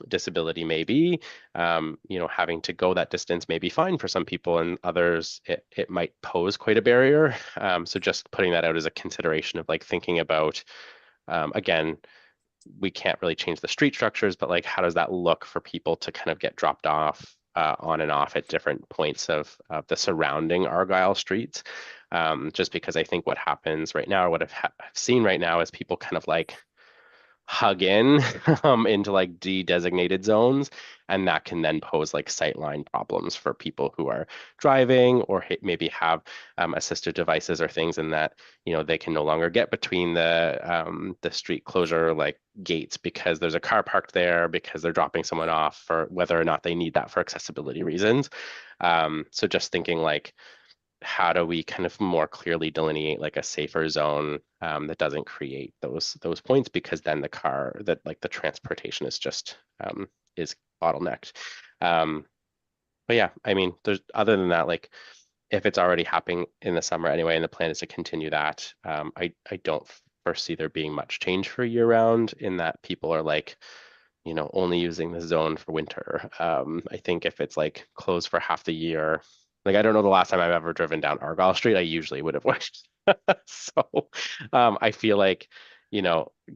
disability may be. Having to go that distance may be fine for some people, and others it might pose quite a barrier. So just putting that out as a consideration of like thinking about, again, we can't really change the street structures, but like how does that look for people to kind of get dropped off on and off at different points of the surrounding Argyle streets? Just because I think what happens right now, or what I've seen right now, is people kind of like hug in into like de-designated zones, and that can then pose like sightline problems for people who are driving or maybe have assistive devices or things, in that they can no longer get between the street closure like gates because there's a car parked there because they're dropping someone off, for whether or not they need that for accessibility reasons. So just thinking like, how do we kind of more clearly delineate like a safer zone that doesn't create those points, because then the transportation is just is bottlenecked. But yeah, I mean, there's, other than that, like if it's already happening in the summer anyway, and the plan is to continue that, I don't foresee there being much change for year round, in that people are like, only using the zone for winter. I think if it's like closed for half the year, like I don't know the last time I've ever driven down Argyle Street. I usually would have wished. So I feel like,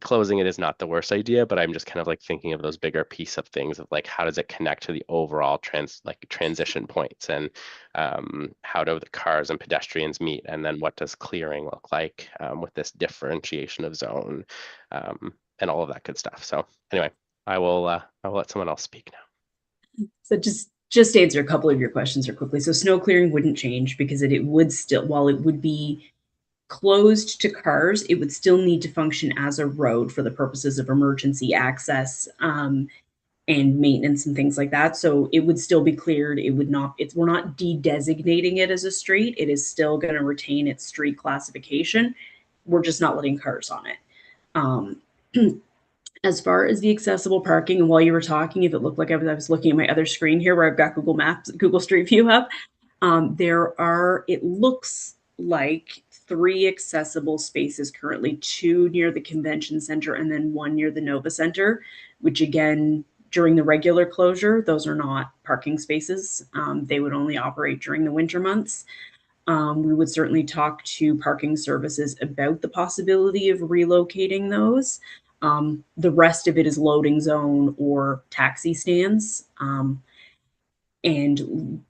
closing it is not the worst idea, but I'm just kind of like thinking of those bigger piece of things of like, how does it connect to the overall transition points, and how do the cars and pedestrians meet, and then what does clearing look like with this differentiation of zone, and all of that good stuff. So anyway, I'll let someone else speak now. So just to answer a couple of your questions here quickly. So snow clearing wouldn't change, because it would still, while it would be closed to cars, it would still need to function as a road for the purposes of emergency access and maintenance and things like that. So it would still be cleared. It would not, we're not de-designating it as a street. It is still going to retain its street classification. We're just not letting cars on it. As far as the accessible parking, and while you were talking, if it looked like I was looking at my other screen here where I've got Google Maps, Google Street View up, it looks like 3 accessible spaces currently, 2 near the convention center and then 1 near the Nova Center, which again, during the regular closure, those are not parking spaces. They would only operate during the winter months. We would certainly talk to parking services about the possibility of relocating those. The rest of it is loading zone or taxi stands. And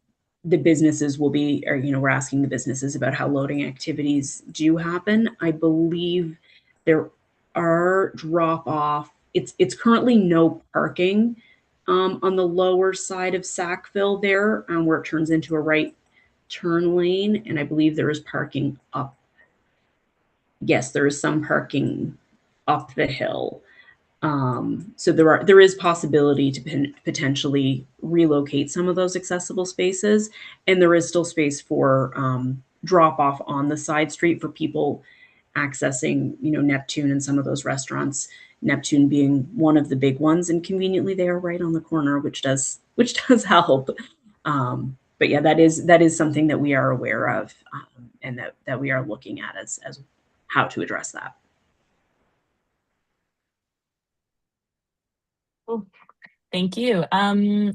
the businesses will be, or, we're asking the businesses about how loading activities do happen. I believe there are drop off. It's currently no parking on the lower side of Sackville there, where it turns into a right turn lane. And I believe there is parking up. Yes, there is some parking up the hill. So there is possibility to potentially relocate some of those accessible spaces, and there is still space for drop off on the side street for people accessing, Neptune and some of those restaurants. Neptune being one of the big ones, and conveniently they are right on the corner, which does help. But yeah, that is something that we are aware of, and that we are looking at as how to address that. Cool. Thank you.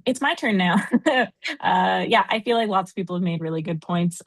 It's my turn now. Yeah, I feel like lots of people have made really good points.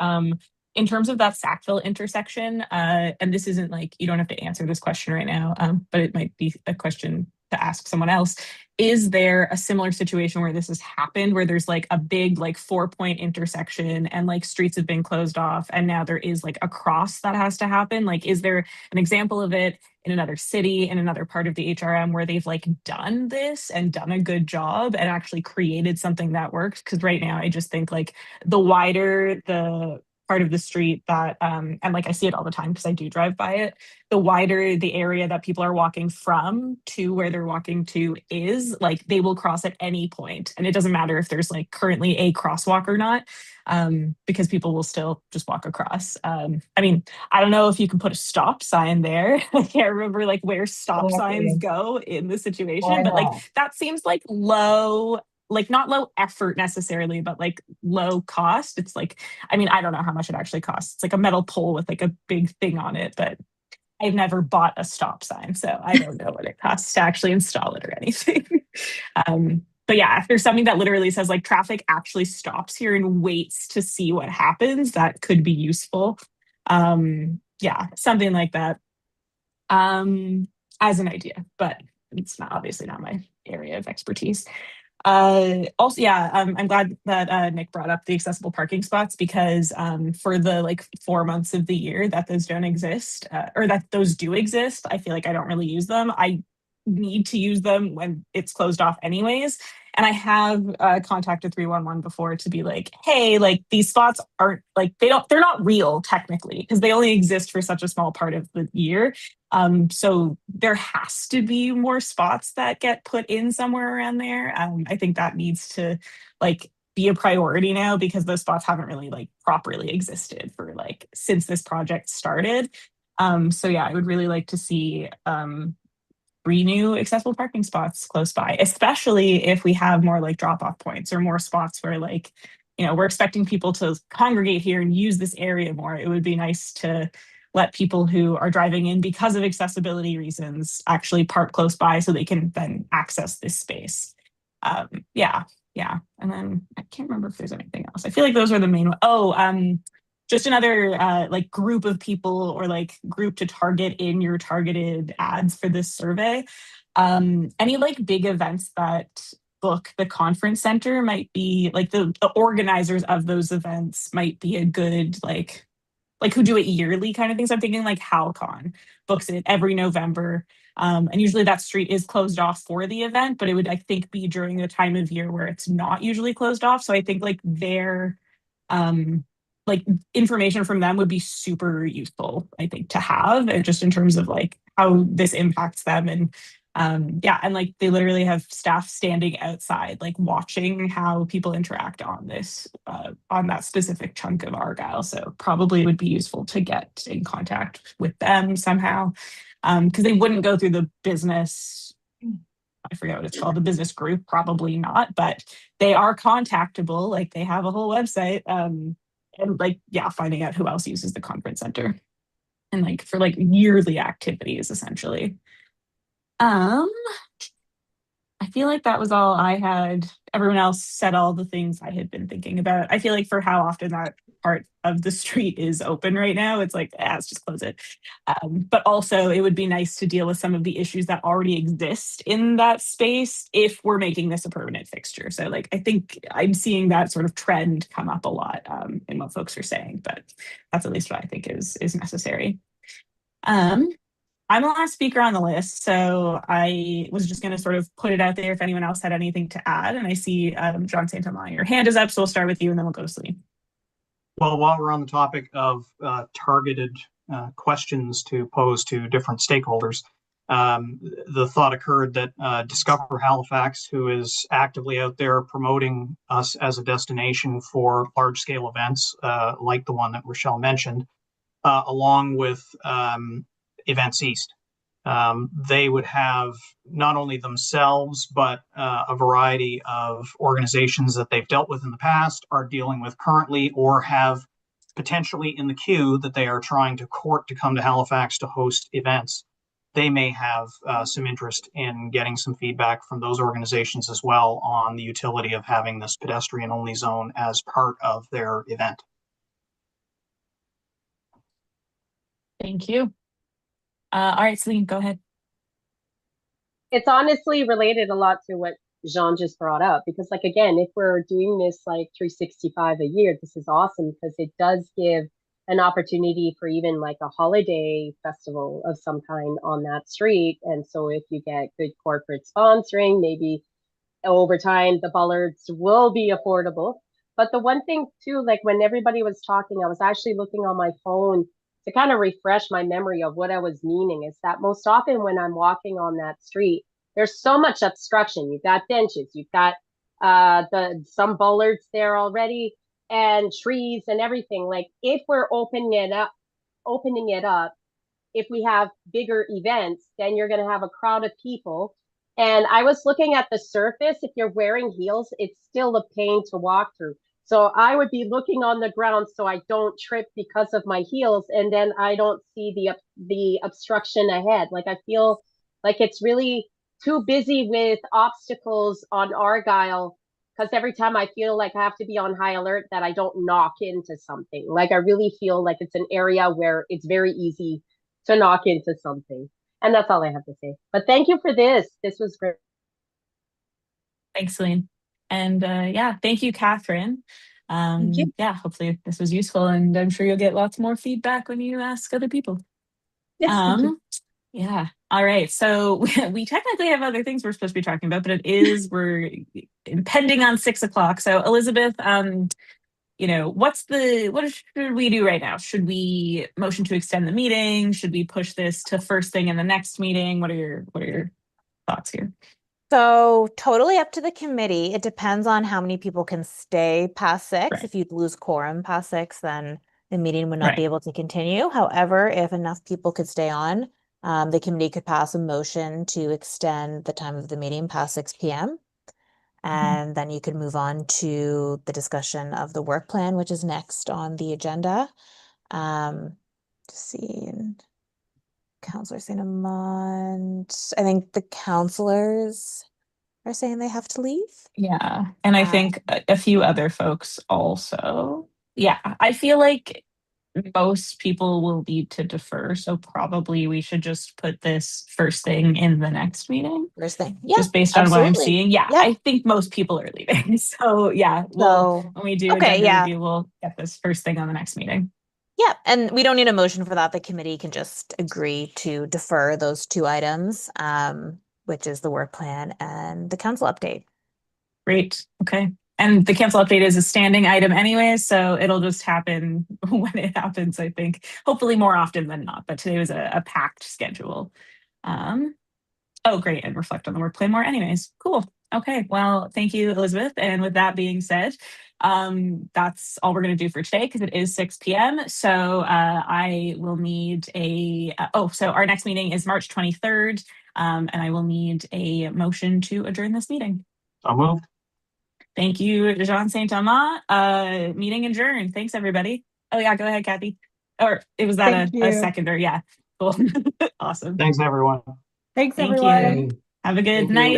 In terms of that Sackville intersection, and this isn't like, you don't have to answer this question right now, but it might be a question to ask someone else. Is there a similar situation where this has happened, where there's like a big like 4-point intersection and like streets have been closed off and now there is like a cross that has to happen? Like, is there an example of it in another city, in another part of the HRM, where they've like done this and done a good job and actually created something that works? Because right now I just think like the wider the part of the street that and like I see it all the time because I do drive by it, the wider the area that people are walking from to where they're walking to is, like they will cross at any point, and it doesn't matter if there's like currently a crosswalk or not, because people will still just walk across. I mean, I don't know if you can put a stop sign there. I can't remember like where stop signs go in the situation, but like that seems like low, like not low effort necessarily, but like low cost. It's like, I mean, I don't know how much it actually costs. It's like a metal pole with like a big thing on it, but I've never bought a stop sign, so I don't know what it costs to actually install it or anything. But yeah, if there's something that literally says like traffic actually stops here and waits to see what happens, that could be useful. Yeah, something like that as an idea, but it's not obviously not my area of expertise. Also, yeah, I'm glad that Nick brought up the accessible parking spots, because for the like 4 months of the year that those don't exist, or that those do exist, I feel like I don't really use them. I need to use them when it's closed off anyways. And I have contacted 311 before to be like, hey, like these spots aren't like, they're not real technically, because they only exist for such a small part of the year. So there has to be more spots that get put in somewhere around there. I think that needs to like be a priority now, because those spots haven't really like properly existed for like since this project started. So yeah, I would really like to see 3 new accessible parking spots close by, especially if we have more like drop-off points or more spots where like, we're expecting people to congregate here and use this area more. It would be nice to let people who are driving in because of accessibility reasons actually park close by so they can then access this space. Yeah. And then I can't remember if there's anything else. I feel like those are the main ones. Oh, just another like group of people, or like group to target in your targeted ads for this survey. Any like big events that book the conference center might be like the organizers of those events might be a good like who do it yearly kind of things. I'm thinking like HalCon books it every November. And usually that street is closed off for the event, but it would, I think, be during the time of year where it's not usually closed off. So I think like their like information from them would be super useful, I think, to have, and just in terms of like how this impacts them. And yeah, and like they literally have staff standing outside, like watching how people interact on this, on that specific chunk of Argyle. So probably it would be useful to get in contact with them somehow, because they wouldn't go through the business, I forget what it's called, the business group, probably not, but they are contactable. Like they have a whole website, and like, yeah, finding out who else uses the conference center and like for like yearly activities, essentially. I feel like that was all I had. Everyone else said all the things I had been thinking about. I feel like for how often that part of the street is open right now, it's like, let's just close it. But also it would be nice to deal with some of the issues that already exist in that space if we're making this a permanent fixture. So like, I think I'm seeing that sort of trend come up a lot in what folks are saying, but that's at least what I think is necessary. I'm the last speaker on the list, so I was just going to sort of put it out there if anyone else had anything to add. And I see John Santamaria, your hand is up, so we'll start with you and then we'll go to Celine. Well, while we're on the topic of targeted questions to pose to different stakeholders, the thought occurred that Discover Halifax, who is actively out there promoting us as a destination for large-scale events like the one that Rochelle mentioned, along with Events East. They would have not only themselves, but a variety of organizations that they've dealt with in the past, are dealing with currently, or have potentially in the queue that they are trying to court to come to Halifax to host events. They may have some interest in getting some feedback from those organizations as well on the utility of having this pedestrian-only zone as part of their event. Thank you. All right, Celine, go ahead. It's honestly related a lot to what Jean just brought up, because like, again, if we're doing this like 365 a year, this is awesome because it does give an opportunity for even like a holiday festival of some kind on that street. And so if you get good corporate sponsoring, maybe over time the bollards will be affordable. But the one thing too, like when everybody was talking, I was actually looking on my phone to kind of refresh my memory of what I was meaning, is that most often when I'm walking on that street, there's so much obstruction. You've got benches, you've got some bollards there already, and trees and everything. Like if we're opening it up, if we have bigger events, then you're going to have a crowd of people. And I was looking at the surface. If you're wearing heels, it's still a pain to walk through. So I would be looking on the ground so I don't trip because of my heels, and then I don't see the obstruction ahead. Like I feel like it's really too busy with obstacles on Argyle, because every time I feel like I have to be on high alert that I don't knock into something. Like I really feel like it's an area where it's very easy to knock into something. And that's all I have to say. But thank you for this. This was great. Thanks, Celine. And yeah, thank you, Catherine. Thank you. Yeah, hopefully this was useful, and I'm sure you'll get lots more feedback when you ask other people. Yes, thank you. Yeah. All right. So we technically have other things we're supposed to be talking about, but we're impending on 6 o'clock. So Elizabeth, you know, what should we do right now? Should we motion to extend the meeting? Should we push this to first thing in the next meeting? What are your thoughts here? So totally up to the committee. It depends on how many people can stay past 6. Right. If you'd lose quorum past 6, then the meeting would not Right. be able to continue. However, if enough people could stay on, the committee could pass a motion to extend the time of the meeting past 6 p.m. And then you could move on to the discussion of the work plan, which is next on the agenda. Just see, and Councillor St. Amand, I think the councillors are saying they have to leave. Yeah. And I think a few other folks also. Yeah. I feel like most people will need to defer. So probably we should just put this first thing in the next meeting. First thing. Yeah. Just based on what I'm absolutely. seeing. Yeah. Yeah. I think most people are leaving. So yeah, when we do okay, agenda yeah. review, we'll get this first thing on the next meeting. Yeah, and we don't need a motion for that. The committee can just agree to defer those 2 items, which is the work plan and the council update. Great. Okay. And the council update is a standing item anyway, so it'll just happen when it happens, I think. Hopefully more often than not, but today was a packed schedule. Oh, great. And reflect on the work plan more anyways. Cool. Okay. Well, thank you, Elizabeth. And with that being said, that's all we're going to do for today because it is 6 p.m. So I will need so our next meeting is March 23rd. And I will need a motion to adjourn this meeting. So moved. Thank you, Jean St. Amand. Meeting adjourned. Thanks, everybody. Oh, yeah. Go ahead, Kathy. Or was that Thank a you. seconder? Yeah. Cool. Awesome. Thanks, everyone. Thanks, Thank everyone. you. Have a good Thank you. night.